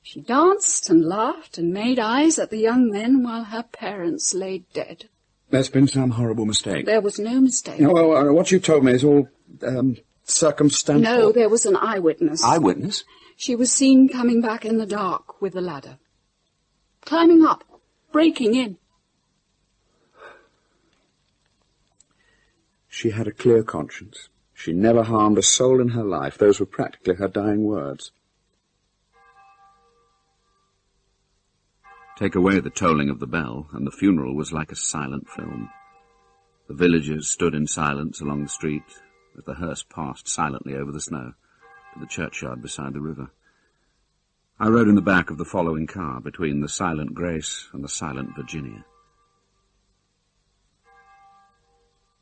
She danced and laughed and made eyes at the young men while her parents lay dead. There's been some horrible mistake. There was no mistake. No, well, what you told me is all circumstantial. No, there was an eyewitness. Eyewitness? She was seen coming back in the dark with the ladder. Climbing up, breaking in. She had a clear conscience. She never harmed a soul in her life. Those were practically her dying words. Take away the tolling of the bell, and the funeral was like a silent film. The villagers stood in silence along the street as the hearse passed silently over the snow to the churchyard beside the river. I rode in the back of the following car between the silent Grace and the silent Virginia.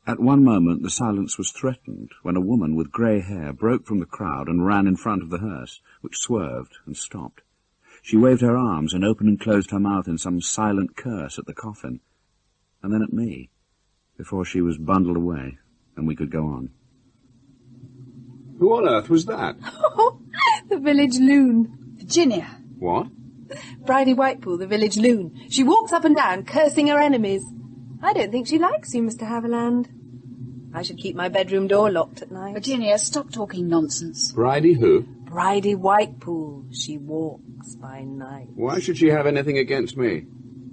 At one moment the silence was threatened when a woman with grey hair broke from the crowd and ran in front of the hearse, which swerved and stopped. She waved her arms and opened and closed her mouth in some silent curse at the coffin, and then at me, before she was bundled away and we could go on. Who on earth was that? The village loon. Virginia. What? Bridie Whitepool, the village loon. She walks up and down, cursing her enemies. I don't think she likes you, Mr. Haviland. I should keep my bedroom door locked at night. Virginia, stop talking nonsense. Bridie who? Bridie Whitepool. She walks by night. Why should she have anything against me?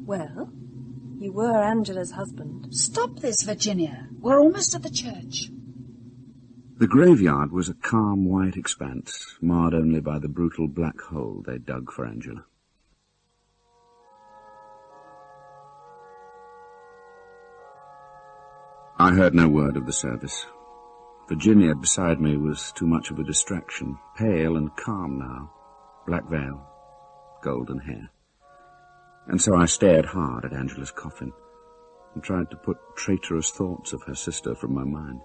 Well, you were Angela's husband. Stop this, Virginia. We're almost at the church. The graveyard was a calm white expanse, marred only by the brutal black hole they dug for Angela. I heard no word of the service. Virginia beside me was too much of a distraction, pale and calm now, black veil, golden hair. And so I stared hard at Angela's coffin and tried to put traitorous thoughts of her sister from my mind.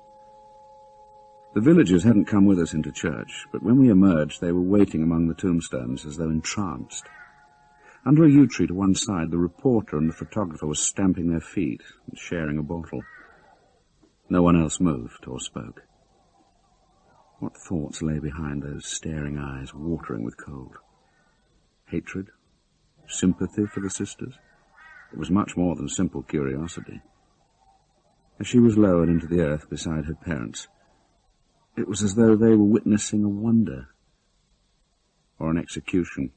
The villagers hadn't come with us into church, but when we emerged they were waiting among the tombstones as though entranced. Under a yew tree to one side, the reporter and the photographer were stamping their feet and sharing a bottle. No one else moved or spoke. What thoughts lay behind those staring eyes watering with cold? Hatred? Sympathy for the sisters? It was much more than simple curiosity. As she was lowered into the earth beside her parents, it was as though they were witnessing a wonder or an execution.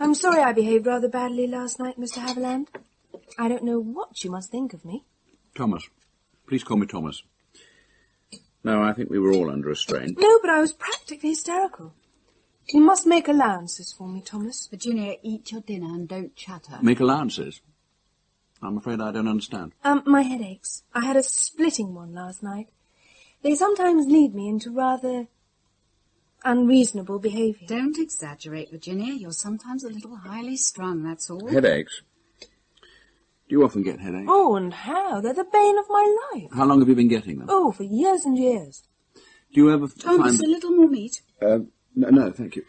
I'm sorry I behaved rather badly last night, Mr. Haviland. I don't know what you must think of me. Thomas. Please call me Thomas. No, I think we were all under a strain. No, but I was practically hysterical. You must make allowances for me, Thomas. Virginia, eat your dinner and don't chatter. Make allowances? I'm afraid I don't understand. My headaches. I had a splitting one last night. They sometimes lead me into rather unreasonable behaviour. Don't exaggerate, Virginia. You're sometimes a little highly strung, that's all. Headaches? Do you often get headaches? Oh, and how? They're the bane of my life. How long have you been getting them? Oh, for years and years. Do you ever Thomas, find... a little more meat. No, thank you.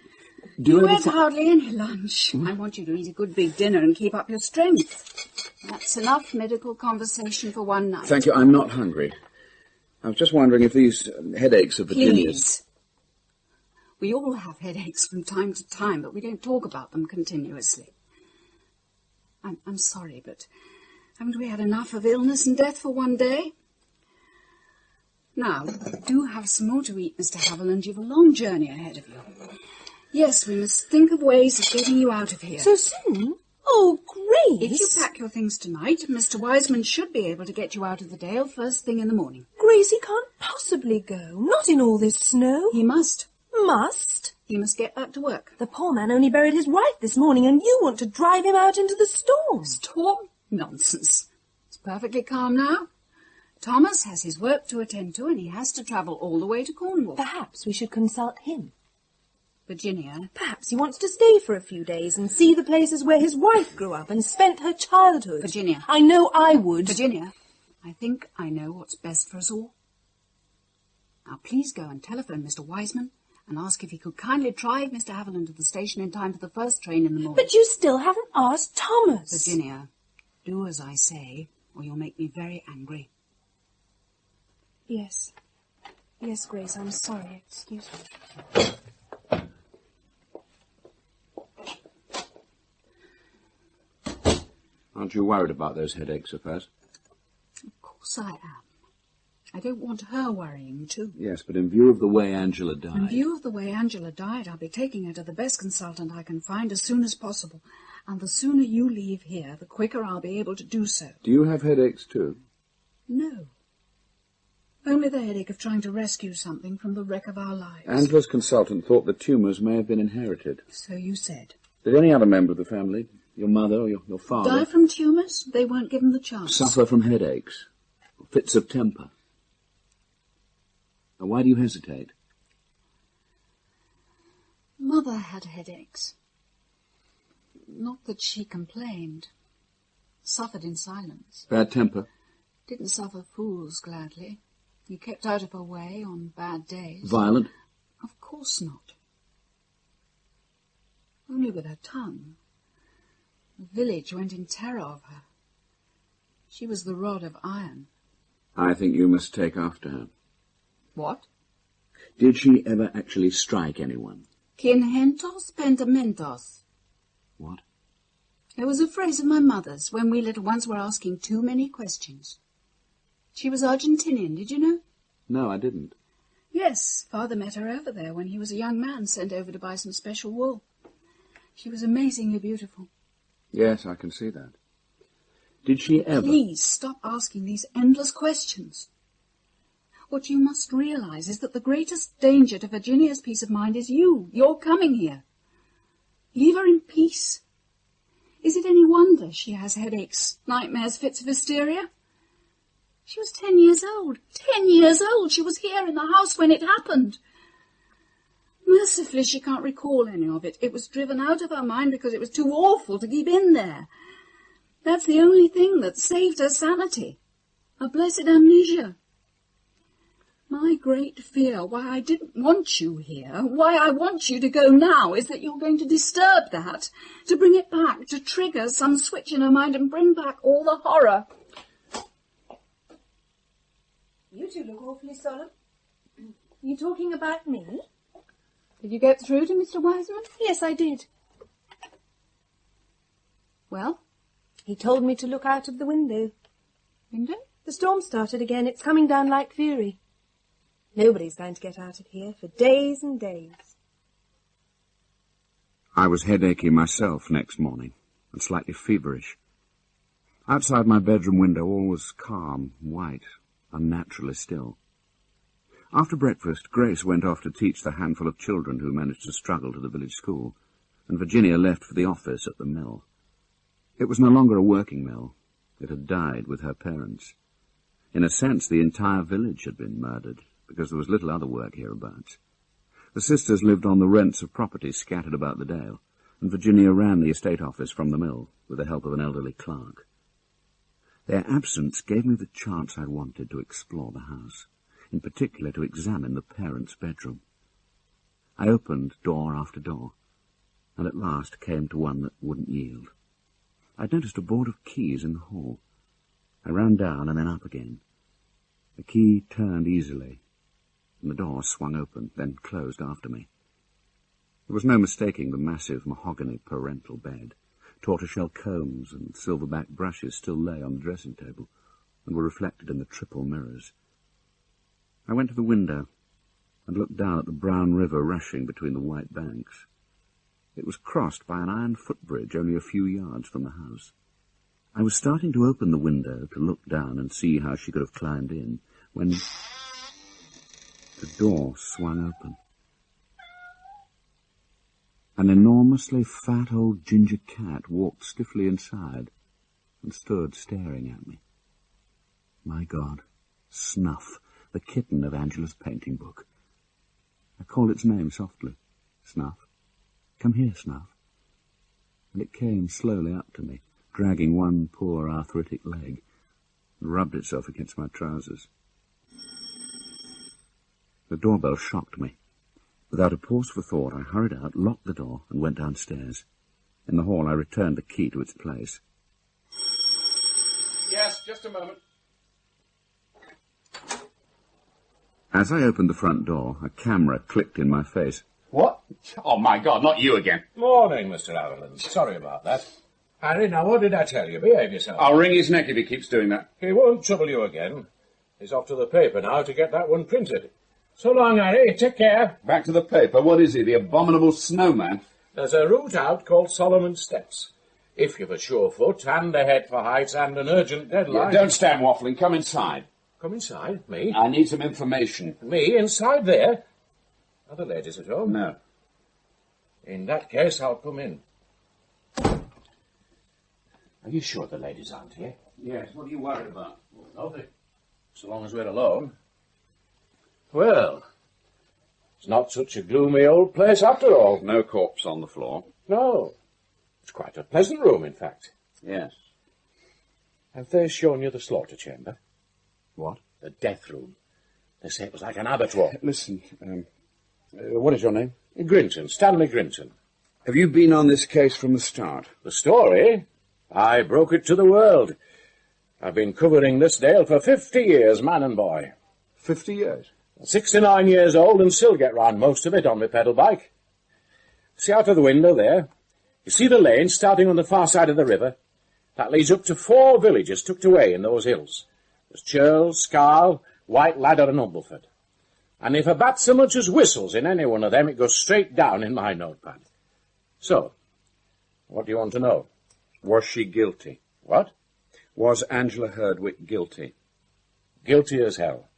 Do you You ever ate hardly any lunch. I want you to eat a good big dinner and keep up your strength. That's enough medical conversation for one night. Thank you, I'm not hungry. I was just wondering if these headaches of Virginia's... Please. We all have headaches from time to time, but we don't talk about them continuously. I'm sorry, but haven't we had enough of illness and death for one day? Now, do have some more to eat, Mr. Haviland. You've a long journey ahead of you. Yes, we must think of ways of getting you out of here. So soon? Oh, Grace! If you pack your things tonight, Mr. Wiseman should be able to get you out of the Dale first thing in the morning. Grace, he can't possibly go. Not in all this snow. He must. Must? He must get back to work. The poor man only buried his wife this morning, and you want to drive him out into the storm. Storm? Nonsense. It's perfectly calm now. Thomas has his work to attend to, and he has to travel all the way to Cornwall. Perhaps we should consult him. Virginia. Perhaps he wants to stay for a few days and see the places where his wife grew up and spent her childhood. Virginia. I know I would. Virginia, I think I know what's best for us all. Now, please go and telephone Mr. Wiseman and ask if he could kindly drive Mr. Haviland to the station in time for the first train in the morning. But you still haven't asked Thomas. Virginia, do as I say, or you'll make me very angry. Yes. Yes, Grace, I'm sorry. Excuse me. Aren't you worried about those headaches of hers? Of course I am. I don't want her worrying too. Yes, but in view of the way Angela died... In view of the way Angela died, I'll be taking her to the best consultant I can find as soon as possible. And the sooner you leave here, the quicker I'll be able to do so. Do you have headaches too? No. Only the headache of trying to rescue something from the wreck of our lives. Angela's consultant thought the tumours may have been inherited. So you said. Did any other member of the family, your mother or your father... Die from tumours? They weren't given the chance. Suffer from headaches? Or fits of temper? Now, why do you hesitate? Mother had headaches. Not that she complained. Suffered in silence. Bad temper? Didn't suffer fools gladly. He kept out of her way on bad days. Violent? Of course not. Only with her tongue. The village went in terror of her. She was the rod of iron. I think you must take after her. What? Did she ever actually strike anyone? Quinhentos pentamentos. What? It was a phrase of my mother's when we little ones were asking too many questions. She was Argentinian, did you know? No, I didn't. Yes, Father met her over there when he was a young man sent over to buy some special wool. She was amazingly beautiful. Yes, I can see that. Did she ever... Please stop asking these endless questions. What you must realize is that the greatest danger to Virginia's peace of mind is you. You're coming here. Leave her in peace. Is it any wonder she has headaches, nightmares, fits of hysteria? She was 10 years old. 10 years old! She was here in the house when it happened. Mercifully, she can't recall any of it. It was driven out of her mind because it was too awful to keep in there. That's the only thing that saved her sanity. A blessed amnesia. My great fear, why I didn't want you here, why I want you to go now, is that you're going to disturb that, to bring it back, to trigger some switch in her mind and bring back all the horror. You two look awfully solemn. Are you talking about me? Did you get through to Mr. Wiseman? Yes, I did. Well? He told me to look out of the window. Window? The storm started again. It's coming down like fury. Nobody's going to get out of here for days and days. I was headachy myself next morning, and slightly feverish. Outside my bedroom window all was calm, white, unnaturally still. After breakfast, Grace went off to teach the handful of children who managed to struggle to the village school, and Virginia left for the office at the mill. It was no longer a working mill. It had died with her parents. In a sense, the entire village had been murdered, because there was little other work hereabouts. The sisters lived on the rents of property scattered about the dale, and Virginia ran the estate office from the mill, with the help of an elderly clerk. Their absence gave me the chance I wanted to explore the house, in particular to examine the parents' bedroom. I opened door after door, and at last came to one that wouldn't yield. I'd noticed a board of keys in the hall. I ran down and then up again. The key turned easily, and the door swung open, then closed after me. There was no mistaking the massive mahogany parental bed. Tortoiseshell combs and silverback brushes still lay on the dressing table, and were reflected in the triple mirrors. I went to the window and looked down at the brown river rushing between the white banks. It was crossed by an iron footbridge only a few yards from the house. I was starting to open the window to look down and see how she could have climbed in, when the door swung open. An enormously fat old ginger cat walked stiffly inside and stood staring at me. My God, Snuff, the kitten of Angela's painting book. I called its name softly. Snuff. Come here, Snuff. And it came slowly up to me, dragging one poor arthritic leg, and rubbed itself against my trousers. The doorbell shocked me. Without a pause for thought, I hurried out, locked the door, and went downstairs. In the hall, I returned the key to its place. Yes, just a moment. As I opened the front door, a camera clicked in my face. What? Oh, my God, not you again. Morning, Mr. Haviland. Sorry about that. Harry, now what did I tell you? Behave yourself. I'll wring his neck if he keeps doing that. He won't trouble you again. He's off to the paper now to get that one printed. So long, Harry. Take care. Back to the paper. What is he, the abominable snowman? There's a route out called Solomon's Steps. If you've a sure foot and a head for heights and an urgent deadline... Yeah, don't stand waffling. Come inside. Come inside? Me? I need some information. Me? Inside there? Are the ladies at home? No. In that case, I'll come in. Are you sure the ladies aren't here? Yes. What are you worried about? Well, nothing. So long as we're alone. Well, it's not such a gloomy old place after all. No corpse on the floor. No. It's quite a pleasant room, in fact. Yes. Have they shown you the slaughter chamber? What? The death room. They say it was like an abattoir. Listen, what is your name? Grinton, Stanley Grinton. Have you been on this case from the start? The story? I broke it to the world. I've been covering this dale for 50 years, man and boy. 50 years? 69 years old and still get round most of it on my pedal bike. See out of the window there? You see the lane starting on the far side of the river? That leads up to 4 villages tucked away in those hills. There's Churl, Scarl, White Ladder and Umbleford. And if a bat so much as whistles in any one of them, it goes straight down in my notepad. So, what do you want to know? Was she guilty? What? Was Angela Herdwick guilty? Guilty as hell.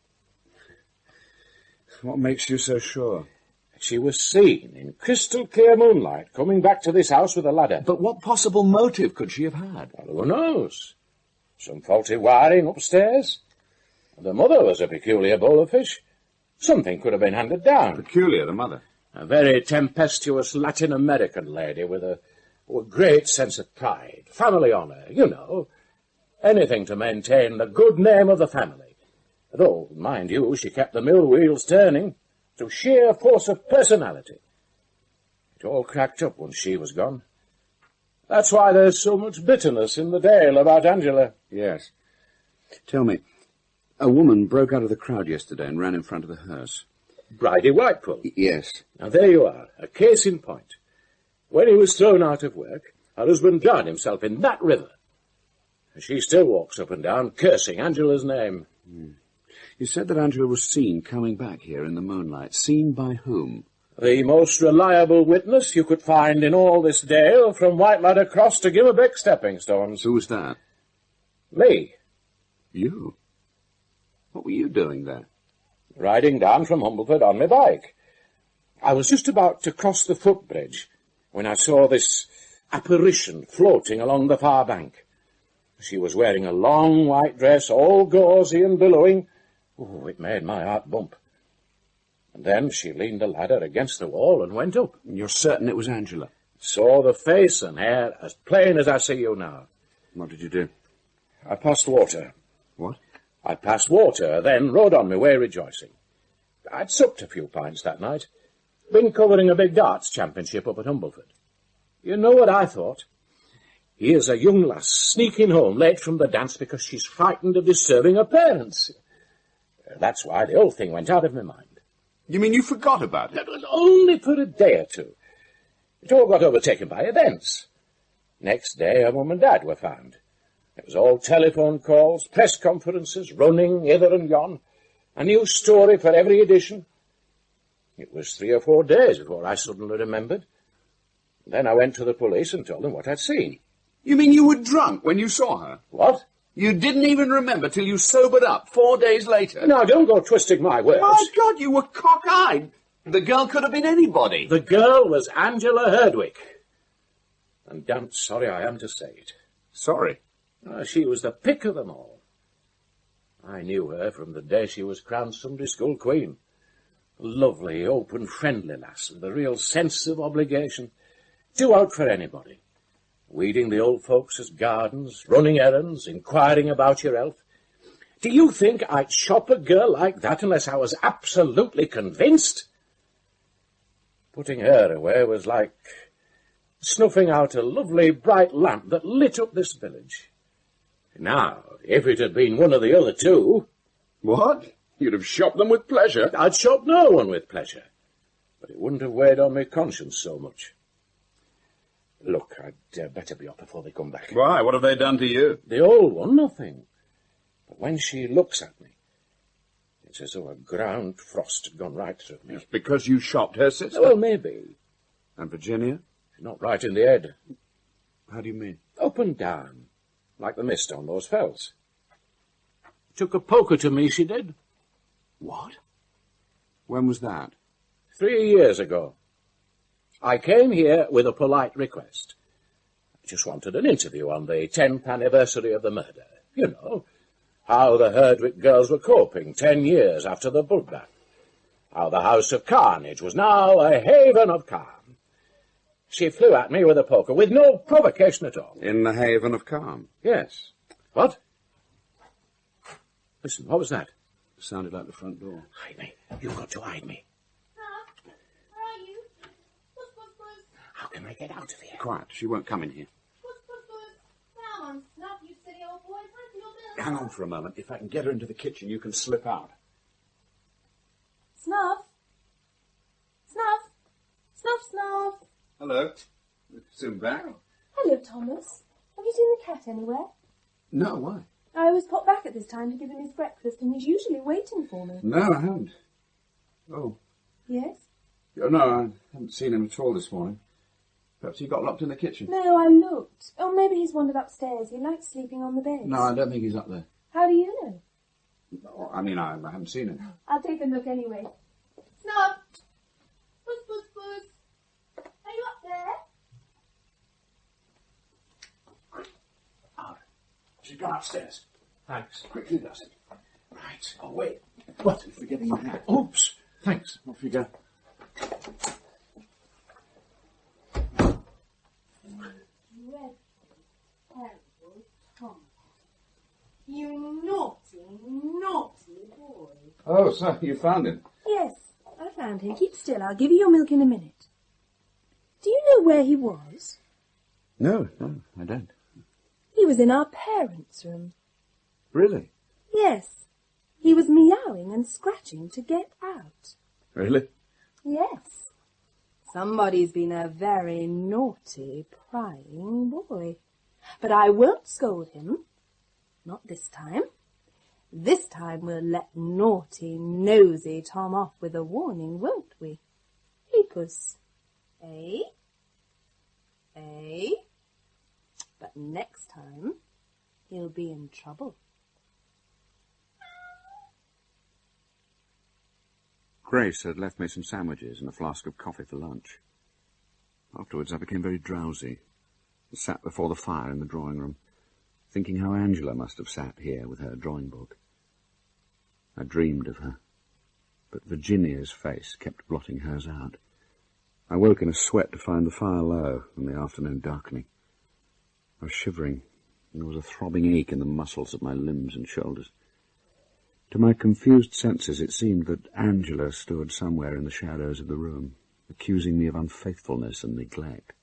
What makes you so sure? She was seen in crystal clear moonlight coming back to this house with a ladder. But what possible motive could she have had? Well, who knows? Some faulty wiring upstairs. The mother was a peculiar bowl of fish. Something could have been handed down. Peculiar, the mother? A very tempestuous Latin American lady with a great sense of pride, family honour, you know. Anything to maintain the good name of the family. Though, mind you, she kept the mill wheels turning through sheer force of personality. It all cracked up once she was gone. That's why there's so much bitterness in the dale about Angela. Yes. Tell me, a woman broke out of the crowd yesterday and ran in front of the hearse. Bridie Whitepool? Yes. Now, there you are, a case in point. When he was thrown out of work, her husband drowned himself in that river. And she still walks up and down, cursing Angela's name. You said that Angela was seen coming back here in the moonlight. Seen by whom? The most reliable witness you could find in all this dale, from White Ladder Cross to Gimmerbeck Stepping Stones. Who was that? Me. You? What were you doing there? riding down from Humbleford on my bike. I was just about to cross the footbridge when I saw this apparition floating along the far bank. She was wearing a long white dress, all gauzy and billowing. Oh, it made my heart bump. And then she leaned the ladder against the wall and went up. You're certain it was Angela? Saw the face and hair as plain as I see you now. What did you do? I passed water. What? I passed water, then rode on my way rejoicing. I'd supped a few pints that night. Been covering a big darts championship up at Humbleford. You know what I thought? Here's a young lass sneaking home late from the dance because she's frightened of disturbing her parents. That's why the whole thing went out of my mind. You mean you forgot about it? That was only for a day or two. It all got overtaken by events. Next day, her mum and dad were found. It was all telephone calls, press conferences, running hither and yon, a new story for every edition. It was 3 or 4 days before I suddenly remembered. Then I went to the police and told them what I'd seen. You mean you were drunk when you saw her? What? You didn't even remember till you sobered up 4 days later? Now, don't go twisting my words. My God, you were cock-eyed. The girl could have been anybody. The girl was Angela Herdwick. And damned sorry I am to say it. Sorry? She was the pick of them all. I knew her from the day she was crowned Sunday School Queen. A lovely, open, friendly lass with a real sense of obligation. Do out for anybody. Weeding the old folks' gardens, running errands, inquiring about your health. Do you think I'd shop a girl like that unless I was absolutely convinced? Putting her away was like snuffing out a lovely bright lamp that lit up this village. Now, if it had been one of the other two... What? You'd have shopped them with pleasure? I'd shop no one with pleasure. But it wouldn't have weighed on my conscience so much. Look, I'd better be off before they come back. Why? What have they done to you? The old one, nothing. But when she looks at me, it's as though a ground frost had gone right through me. It's because you shopped her sister? Well, maybe. And Virginia? She's not right in the head. How do you mean? Up and down, like the mist on those fells. Took a poker to me, she did. What? When was that? 3 years ago. I came here with a polite request. I just wanted an interview on the 10th anniversary of the murder. You know, how the Herdwick girls were coping 10 years after the bloodbath. How the house of carnage was now a haven of calm. She flew at me with a poker, with no provocation at all. In the haven of calm? Yes. What? Listen, what was that? It sounded like the front door. Hide me. You've got to hide me. Where are you? How can I get out of here? Quiet. She won't come in here. Come on, Snuff, you silly old boy. Time for your bill. Hang on for a moment. If I can get her into the kitchen, you can slip out. Snuff? Snuff? Snuff, Snuff? Hello. Soon back? Hello, Thomas. Have you seen the cat anywhere? No, why? I always pop back at this time to give him his breakfast, and he's usually waiting for me. No, I haven't. Oh. Yes? Oh, no, I haven't seen him at all this morning. Perhaps he got locked in the kitchen. No, I looked. Oh, maybe he's wandered upstairs. He likes sleeping on the bed. No, I don't think he's up there. How do you know? No, I mean, I haven't seen him. I'll take a look anyway. Snuff! Puss, puss, puss. Are you up there? Out. She's gone upstairs. Thanks. Quickly does it. Right. Oh, wait. What? You're forgetting your hat. Oops. Thanks. Off you go. You naughty, naughty boy. Oh, so you found him? Yes, I found him. Keep still. I'll give you your milk in a minute. Do you know where he was? No, I don't. He was in our parents' room. Really? Yes. He was meowing and scratching to get out. Really? Yes. Somebody's been a very naughty, prying boy. But I won't scold him. Not this time. This time we'll let naughty, nosy Tom off with a warning, won't we? Hey, Puss. Eh? Eh? But next time, he'll be in trouble. Grace had left me some sandwiches and a flask of coffee for lunch. Afterwards I became very drowsy and sat before the fire in the drawing room, thinking how Angela must have sat here with her drawing book. I dreamed of her, but Virginia's face kept blotting hers out. I woke in a sweat to find the fire low and the afternoon darkening. I was shivering, and there was a throbbing ache in the muscles of my limbs and shoulders. To my confused senses it seemed that Angela stood somewhere in the shadows of the room, accusing me of unfaithfulness and neglect.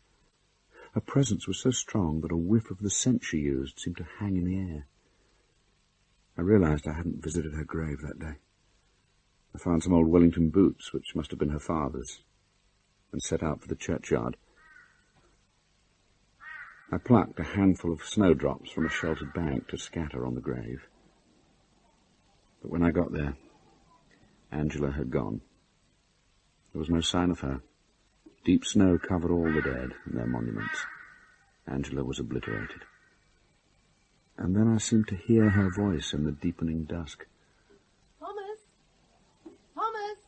Her presence was so strong that a whiff of the scent she used seemed to hang in the air. I realized I hadn't visited her grave that day. I found some old Wellington boots, which must have been her father's, and set out for the churchyard. I plucked a handful of snowdrops from a sheltered bank to scatter on the grave. But when I got there, Angela had gone. There was no sign of her. Deep snow covered all the dead and their monuments. Angela was obliterated. And then I seemed to hear her voice in the deepening dusk. Thomas! Thomas!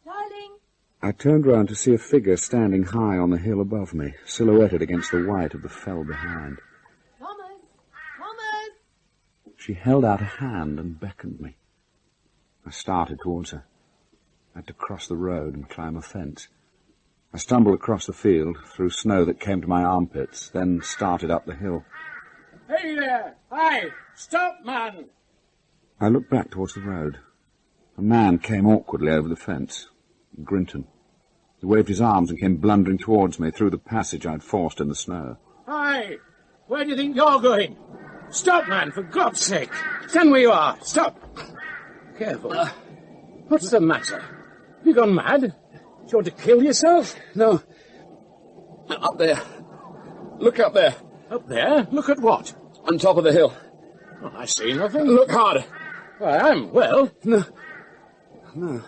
Darling! I turned round to see a figure standing high on the hill above me, silhouetted against the white of the fell behind. Thomas! Thomas! She held out a hand and beckoned me. I started towards her. I had to cross the road and climb a fence. I stumbled across the field, through snow that came to my armpits, then started up the hill. Hey there! Hi! Stop, man! I looked back towards the road. A man came awkwardly over the fence. Grinton. He waved his arms and came blundering towards me through the passage I'd forced in the snow. Hi! Where do you think you're going? Stop, man, for God's sake! Stand where you are! Stop! Careful. What's the matter? Have you gone mad? Do you want to kill yourself? No. Up there. Look up there. Up there? Look at what? On top of the hill. Oh, I see nothing. Look harder. I am. Well... No.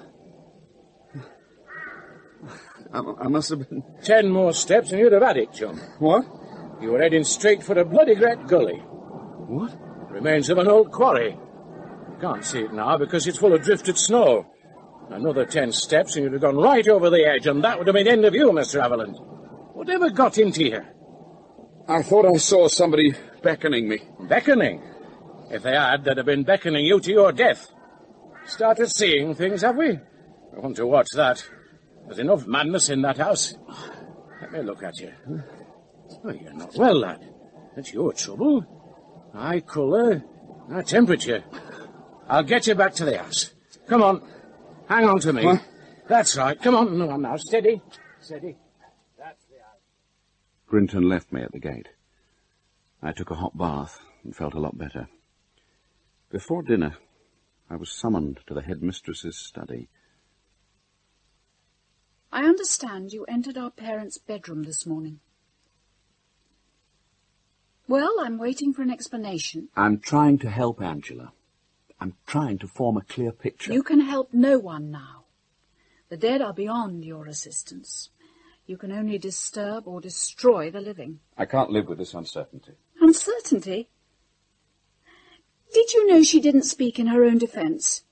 I must have been... 10 more steps and you'd have had it, chum. What? You were heading straight for a bloody great gully. What? Remains of an old quarry. Can't see it now because it's full of drifted snow. Another 10 steps and you'd have gone right over the edge, and that would have been the end of you, Mr. Haviland. Whatever got into you? I thought I saw somebody beckoning me. Beckoning? If they had, they'd have been beckoning you to your death. Started seeing things, have we? I want to watch that. There's enough madness in that house. Let me look at you. Oh, you're not well, lad. That's your trouble. Eye colour, eye temperature. I'll get you back to the house. Come on. Hang on to me. What? That's right. Come on. No, now. Steady. Steady. That's the house. Grinton left me at the gate. I took a hot bath and felt a lot better. Before dinner, I was summoned to the headmistress's study. I understand you entered our parents' bedroom this morning. Well, I'm waiting for an explanation. I'm trying to help Angela. I'm trying to form a clear picture. You can help no one now. The dead are beyond your assistance. You can only disturb or destroy the living. I can't live with this uncertainty. Uncertainty? Did you know she didn't speak in her own defence?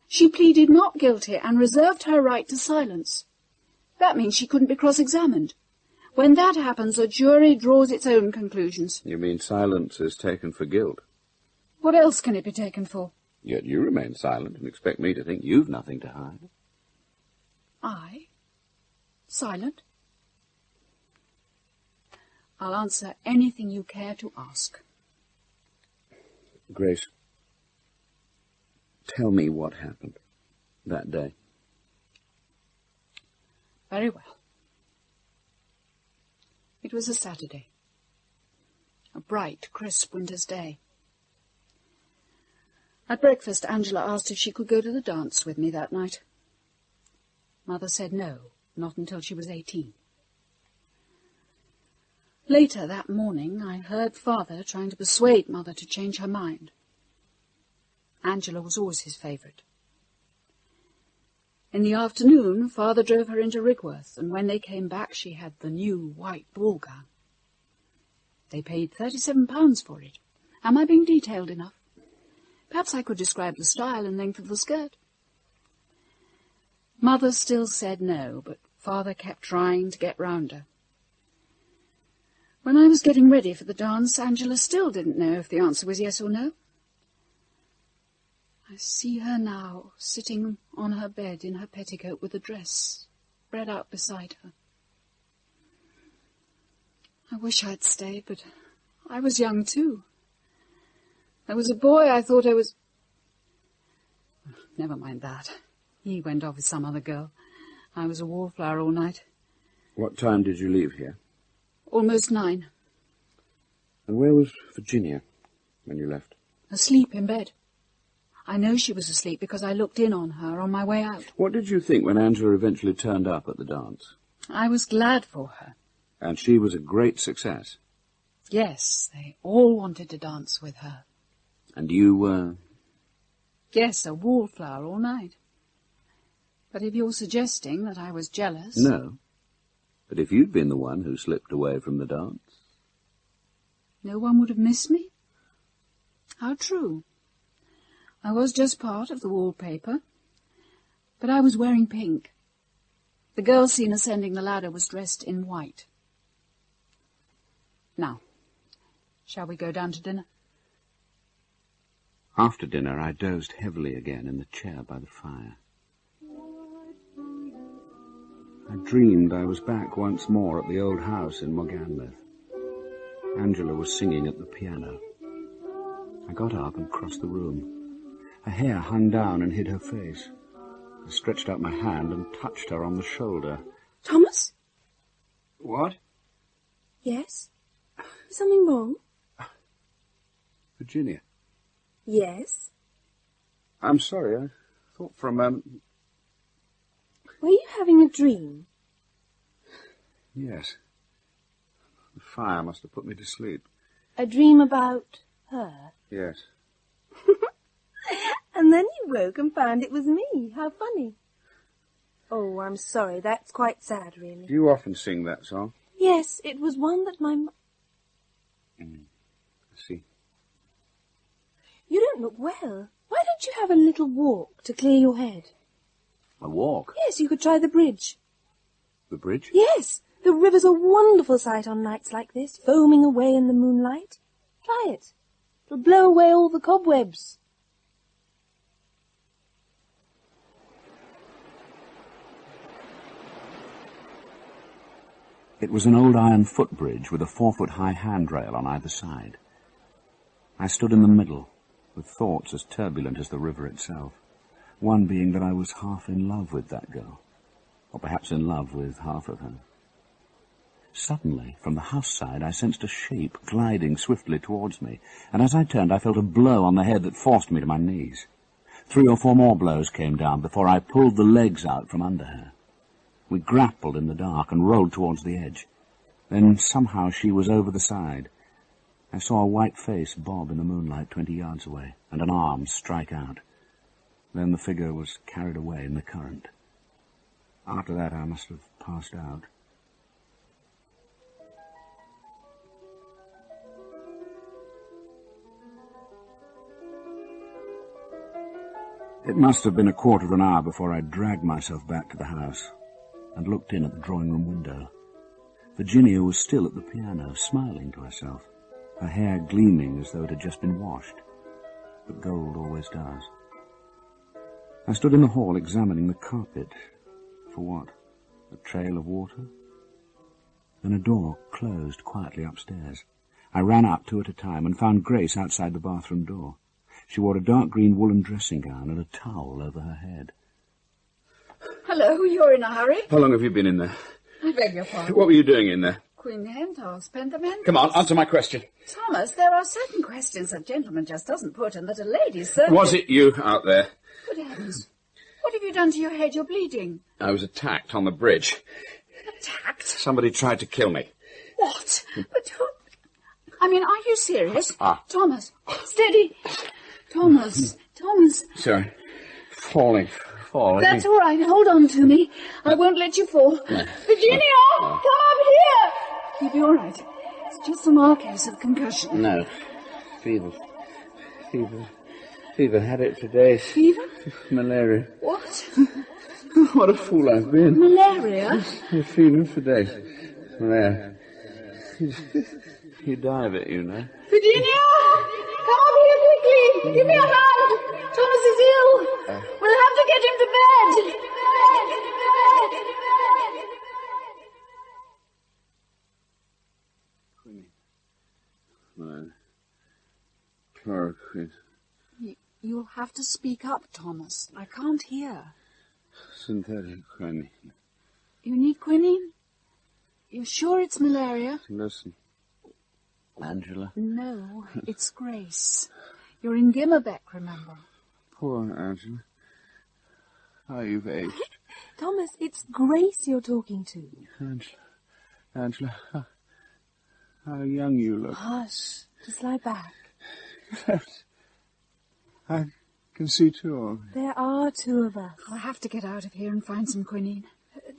She pleaded not guilty and reserved her right to silence. That means she couldn't be cross-examined. When that happens, a jury draws its own conclusions. You mean silence is taken for guilt? What else can it be taken for? Yet you remain silent and expect me to think you've nothing to hide. I? Silent? I'll answer anything you care to ask. Grace, tell me what happened that day. Very well. It was a Saturday. A bright, crisp winter's day. At breakfast, Angela asked if she could go to the dance with me that night. Mother said no, not until she was 18. Later that morning, I heard Father trying to persuade Mother to change her mind. Angela was always his favourite. In the afternoon, Father drove her into Rigworth, and when they came back, she had the new white ball gown. They paid £37 for it. Am I being detailed enough? Perhaps I could describe the style and length of the skirt. Mother still said no, but Father kept trying to get round her. When I was getting ready for the dance, Angela still didn't know if the answer was yes or no. I see her now, sitting on her bed in her petticoat with a dress spread out beside her. I wish I'd stayed, but I was young too. There was a boy I thought I was... Never mind that. He went off with some other girl. I was a wallflower all night. What time did you leave here? Almost 9. And where was Virginia when you left? Asleep in bed. I know she was asleep because I looked in on her on my way out. What did you think when Angela eventually turned up at the dance? I was glad for her. And she was a great success? Yes, they all wanted to dance with her. And you were? Yes, a wallflower all night. But if you're suggesting that I was jealous... No. But if you'd been the one who slipped away from the dance... No one would have missed me? How true. I was just part of the wallpaper. But I was wearing pink. The girl seen ascending the ladder was dressed in white. Now, shall we go down to dinner? After dinner, I dozed heavily again in the chair by the fire. I dreamed I was back once more at the old house in Morganmouth. Angela was singing at the piano. I got up and crossed the room. Her hair hung down and hid her face. I stretched out my hand and touched her on the shoulder. Thomas? What? Yes? Is something wrong? Virginia. Yes? I'm sorry, I thought for a moment... Were you having a dream? Yes. The fire must have put me to sleep. A dream about her? Yes. And then you woke and found it was me. How funny. Oh, I'm sorry. That's quite sad, really. Do you often sing that song? Yes, it was one that my... I see. You don't look well. Why don't you have a little walk to clear your head? A walk? Yes, you could try the bridge. The bridge? Yes, the river's a wonderful sight on nights like this, foaming away in the moonlight. Try it. It'll blow away all the cobwebs. It was an old iron footbridge with a 4-foot-high handrail on either side. I stood in the middle, with thoughts as turbulent as the river itself, one being that I was half in love with that girl, or perhaps in love with half of her. Suddenly, from the house side, I sensed a shape gliding swiftly towards me, and as I turned I felt a blow on the head that forced me to my knees. 3 or 4 more blows came down before I pulled the legs out from under her. We grappled in the dark and rolled towards the edge. Then somehow she was over the side. I saw a white face bob in the moonlight 20 yards away, and an arm strike out. Then the figure was carried away in the current. After that I must have passed out. It must have been a quarter of an hour before I dragged myself back to the house and looked in at the drawing-room window. Virginia was still at the piano, smiling to herself, her hair gleaming as though it had just been washed. But gold always does. I stood in the hall examining the carpet. For what? A trail of water? Then a door closed quietly upstairs. I ran up 2 at a time and found Grace outside the bathroom door. She wore a dark green woolen dressing gown and a towel over her head. Hello, you're in a hurry? How long have you been in there? I beg your pardon. What were you doing in there? Queen Hen toss, Pentament. Come on, answer my question. Thomas, there are certain questions a gentleman just doesn't put and that a lady certainly... Was it you out there? Good heavens. What have you done to your head? You're bleeding. I was attacked on the bridge. Attacked? Somebody tried to kill me. What? But who... I mean, are you serious? Ah. Thomas, steady. Thomas. Sorry. Falling. That's all right. Hold on to me. I won't let you fall. No. Virginia, come up here. You'll be all right. It's just a mild case of concussion. No. Fever. Had it for days. Fever? Malaria. What? What a fool I've been. Malaria? You're feeling for days. There. You die of it, you know. Virginia! Come up here quickly! Give me a hand! Thomas is ill! We'll have to get him to bed! Quinine. Chloroquine. You'll have to speak up, Thomas. I can't hear. Synthetic quinine. You need quinine? You're sure it's malaria? Listen. Angela. No, it's Grace. You're in Gimmerbeck, remember? Poor Angela. How you've aged. Thomas, it's Grace you're talking to. Angela, how young you look. Hush. Just lie back. I can see two of you. There are two of us. I'll have to get out of here and find some quinine.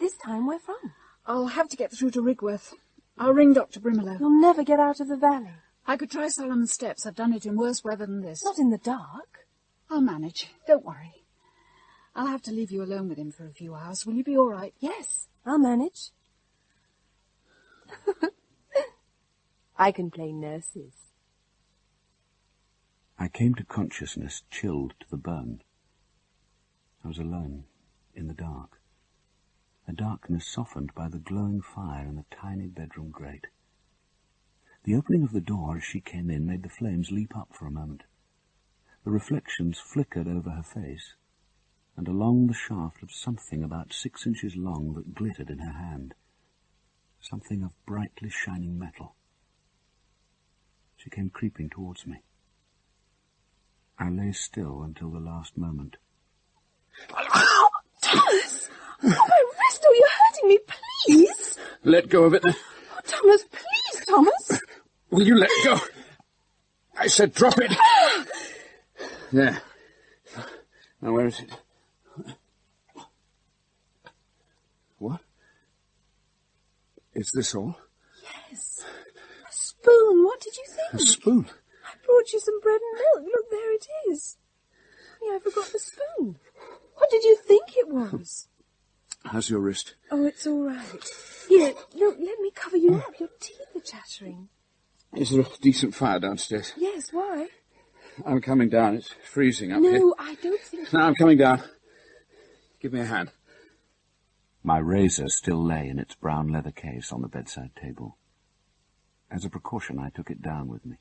This time, where from? I'll have to get through to Rigworth. I'll ring Dr. Brimelow. You'll never get out of the valley. I could try Solomon Steps. I've done it in worse weather than this. Not in the dark. I'll manage. Don't worry. I'll have to leave you alone with him for a few hours. Will you be all right? Yes, I'll manage. I can play nurses. I came to consciousness chilled to the bone. I was alone, in the dark. A darkness softened by the glowing fire in the tiny bedroom grate. The opening of the door as she came in made the flames leap up for a moment. The reflections flickered over her face, and along the shaft of something about 6 inches long that glittered in her hand. Something of brightly shining metal. She came creeping towards me. I lay still until the last moment. Oh, Thomas! Oh, my wrist! Oh, you're hurting me, please! Let go of it. Oh, Thomas, please, Thomas! Will you let go? I said drop it. There. Now, where is it? What? Is this all? Yes. A spoon. What did you think? A spoon? I brought you some bread and milk. Look, there it is. Yeah, I forgot the spoon. What did you think it was? How's your wrist? Oh, it's all right. Here, look, let me cover you up. Your teeth are chattering. Is there a decent fire downstairs? Yes, why? I'm coming down. It's freezing up here. No, I don't think... No, I'm coming down. Give me a hand. My razor still lay in its brown leather case on the bedside table. As a precaution, I took it down with me.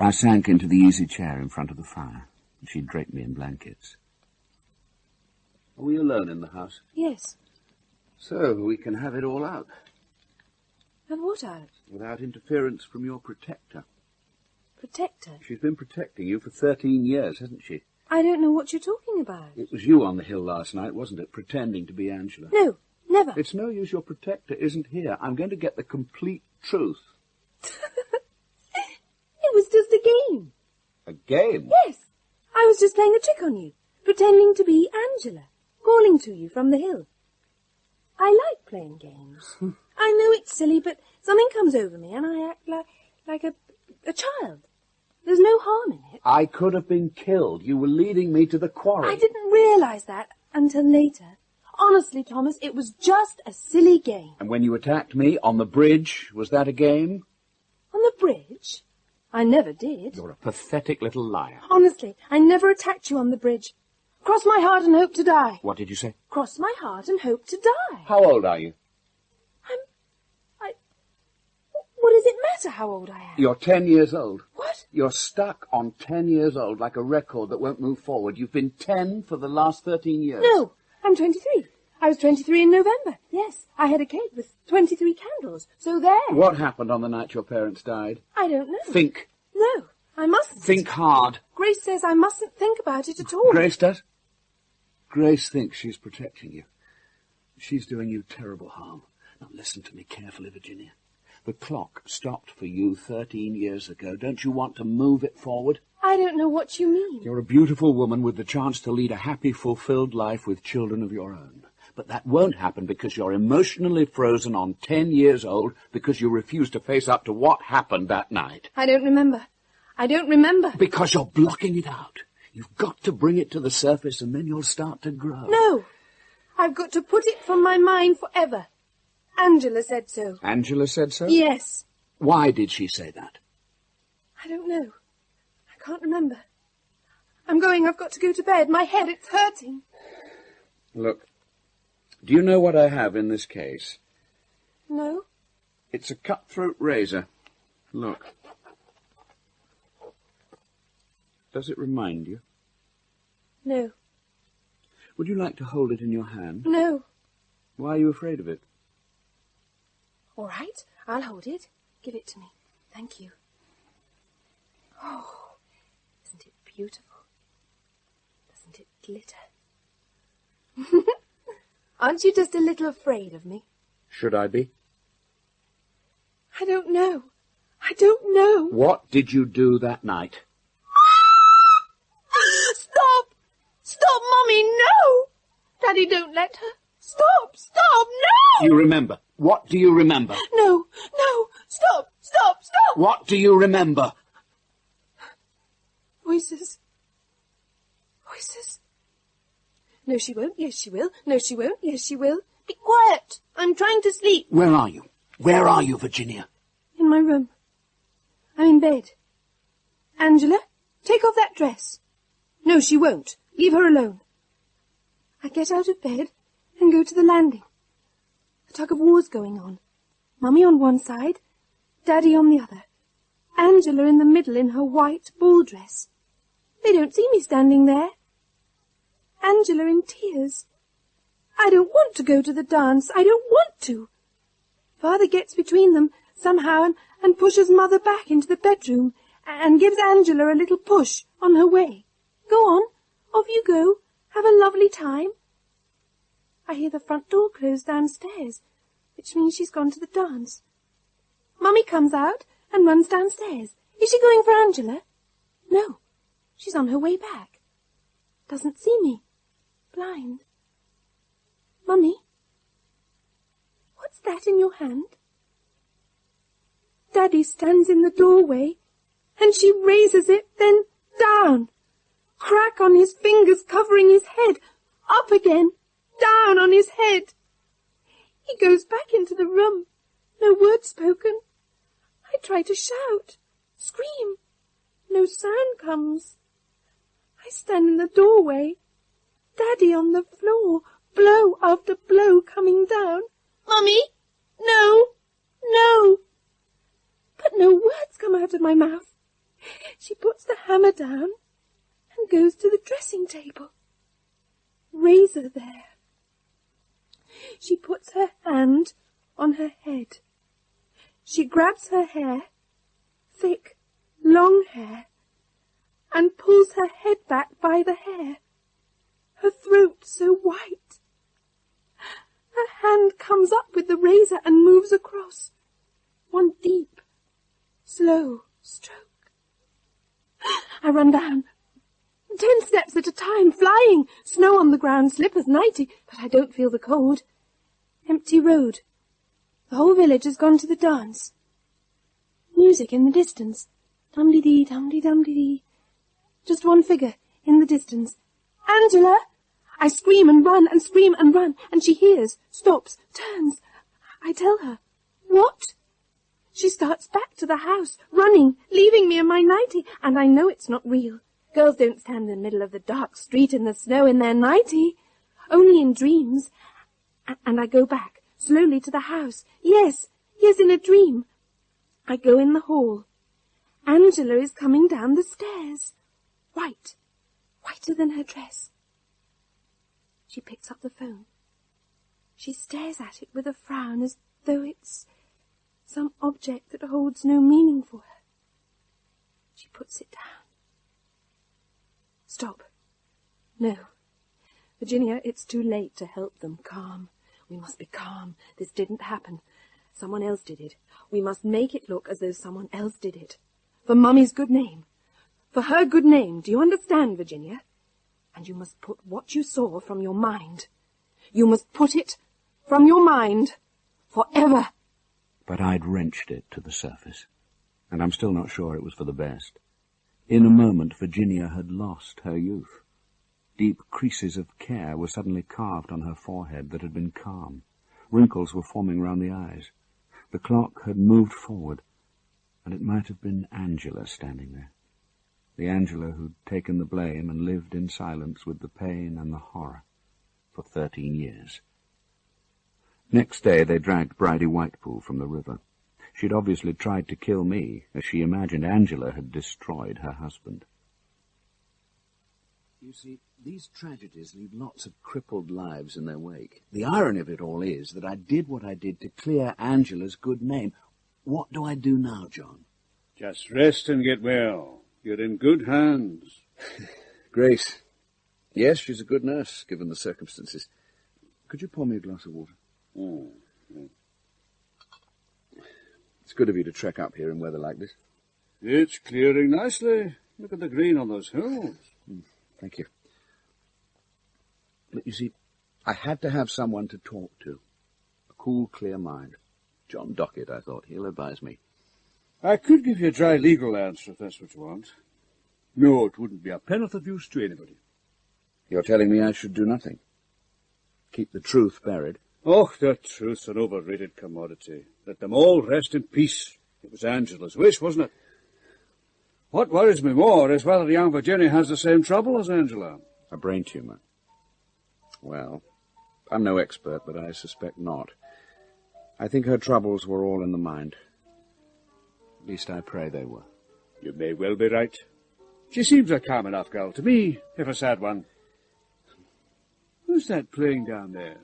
I sank into the easy chair in front of the fire, and she draped me in blankets. Are we alone in the house? Yes. So we can have it all out. And what out? Without interference from your protector. Protector? She's been protecting you for 13 years, hasn't she? I don't know what you're talking about. It was you on the hill last night, wasn't it, pretending to be Angela? No, never. It's no use, your protector isn't here. I'm going to get the complete truth. It was just a game. A game? Yes. I was just playing a trick on you, pretending to be Angela, calling to you from the hill. I like playing games. I know it's silly, but something comes over me and I act like a child. There's no harm in it. I could have been killed. You were leading me to the quarry. I didn't realise that until later. Honestly, Thomas, it was just a silly game. And when you attacked me on the bridge, was that a game? On the bridge? I never did. You're a pathetic little liar. Honestly, I never attacked you on the bridge. Cross my heart and hope to die. What did you say? Cross my heart and hope to die. How old are you? What does it matter how old I am? You're 10 years old. What? You're stuck on 10 years old like a record that won't move forward. You've been 10 for the last 13 years. No, I'm 23. I was 23 in November. Yes, I had a cake with 23 candles. So there. What happened on the night your parents died? I don't know. Think. No, I mustn't. Think hard. Grace says I mustn't think about it at all. Grace does? Grace thinks she's protecting you. She's doing you terrible harm. Now listen to me carefully, Virginia. The clock stopped for you 13 years ago. Don't you want to move it forward? I don't know what you mean. You're a beautiful woman with the chance to lead a happy, fulfilled life with children of your own. But that won't happen because you're emotionally frozen on 10 years old because you refuse to face up to what happened that night. I don't remember. I don't remember. Because you're blocking it out. You've got to bring it to the surface and then you'll start to grow. No. I've got to put it from my mind forever. Angela said so. Angela said so? Yes. Why did she say that? I don't know. I can't remember. I'm going. I've got to go to bed. My head, it's hurting. Look, do you know what I have in this case? No. It's a cutthroat razor. Look. Does it remind you? No. Would you like to hold it in your hand? No. Why are you afraid of it? All right, I'll hold it. Give it to me. Thank you. Oh, isn't it beautiful? Doesn't it glitter? Aren't you just a little afraid of me? Should I be? I don't know. I don't know. What did you do that night? Stop! Stop, Mummy, no! Daddy, don't let her. Stop, stop, no! You remember. What do you remember? No, no, stop, stop, stop! What do you remember? Voices. Voices. No, she won't. Yes, she will. No, she won't. Yes, she will. Be quiet. I'm trying to sleep. Where are you? Where are you, Virginia? In my room. I'm in bed. Angela, take off that dress. No, she won't. Leave her alone. I get out of bed and go to the landing. A tug of war's going on. Mummy on one side, Daddy on the other. Angela in the middle in her white ball dress. They don't see me standing there. Angela in tears. I don't want to go to the dance. I don't want to. Father gets between them somehow and pushes Mother back into the bedroom and gives Angela a little push on her way. Go on. Off you go. Have a lovely time. I hear the front door close downstairs, which means she's gone to the dance. Mummy comes out and runs downstairs. Is she going for Angela? No. She's on her way back. Doesn't see me. Blind. Mummy? What's that in your hand? Daddy stands in the doorway, and she raises it, then down. Crack on his fingers covering his head. Up again. Down on his head. He goes back into the room. No word spoken. I try to shout, scream. No sound comes. I stand in the doorway. Daddy on the floor, blow after blow coming down. Mummy! No! No! But no words come out of my mouth. She puts the hammer down and goes to the dressing table. Razor there. She puts her hand on her head. She grabs her hair, thick, long hair, and pulls her head back by the hair, her throat so white. Her hand comes up with the razor and moves across, one deep, slow stroke. I run down, 10 steps at a time, flying, snow on the ground, slippers, nighty, but I don't feel the cold. Empty road. The whole village has gone to the dance. Music in the distance. Dum-dee-dee, dum-dee-dum-dee-dee. Just one figure in the distance. Angela! I scream and run and scream and run, and she hears, stops, turns. I tell her. What? She starts back to the house, running, leaving me in my nightie, and I know it's not real. Girls don't stand in the middle of the dark street in the snow in their nightie. Only in dreams. And I go back, slowly to the house. Yes, in a dream. I go in the hall. Angela is coming down the stairs. White, whiter than her dress. She picks up the phone. She stares at it with a frown as though it's some object that holds no meaning for her. She puts it down. Stop. No. Virginia, it's too late to help them. Calm. We must be calm. This didn't happen. Someone else did it. We must make it look as though someone else did it. For Mummy's good name. For her good name. Do you understand, Virginia? And you must put what you saw from your mind. You must put it from your mind. Forever. But I'd wrenched it to the surface. And I'm still not sure it was for the best. In a moment, Virginia had lost her youth. Deep creases of care were suddenly carved on her forehead that had been calm. Wrinkles were forming round the eyes. The clock had moved forward, and it might have been Angela standing there. The Angela who'd taken the blame and lived in silence with the pain and the horror for 13 years. Next day they dragged Bridie Whitepool from the river. She'd obviously tried to kill me, as she imagined Angela had destroyed her husband. You see, these tragedies leave lots of crippled lives in their wake. The irony of it all is that I did what I did to clear Angela's good name. What do I do now, John? Just rest and get well. You're in good hands. Grace. Yes, she's a good nurse, given the circumstances. Could you pour me a glass of water? Oh, yeah. It's good of you to trek up here in weather like this. It's clearing nicely. Look at the green on those hills. Thank you. But you see, I had to have someone to talk to. A cool, clear mind. John Docket, I thought. He'll advise me. I could give you a dry legal answer if that's what you want. No, it wouldn't be a pennyworth of use to anybody. You're telling me I should do nothing? Keep the truth buried? Oh, the truth's an overrated commodity. Let them all rest in peace. It was Angela's wish, wasn't it? What worries me more is whether young Virginia has the same trouble as Angela. A brain tumour. Well, I'm no expert, but I suspect not. I think her troubles were all in the mind. At least I pray they were. You may well be right. She seems a calm enough girl to me, if a sad one. Who's that playing down there?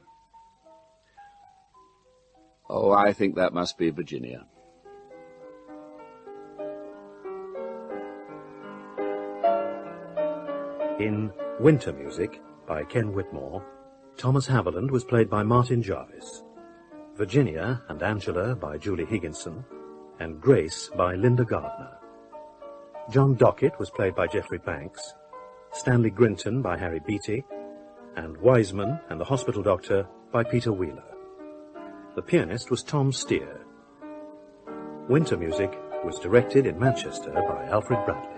Oh, I think that must be Virginia. In Winter Music by Ken Whitmore, Thomas Haviland was played by Martin Jarvis, Virginia and Angela by Julie Higginson, and Grace by Linda Gardner. John Docket was played by Geoffrey Banks, Stanley Grinton by Harry Beety, and Wiseman and the hospital doctor by Peter Wheeler. The pianist was Tom Steer. Winter Music was directed in Manchester by Alfred Bradley.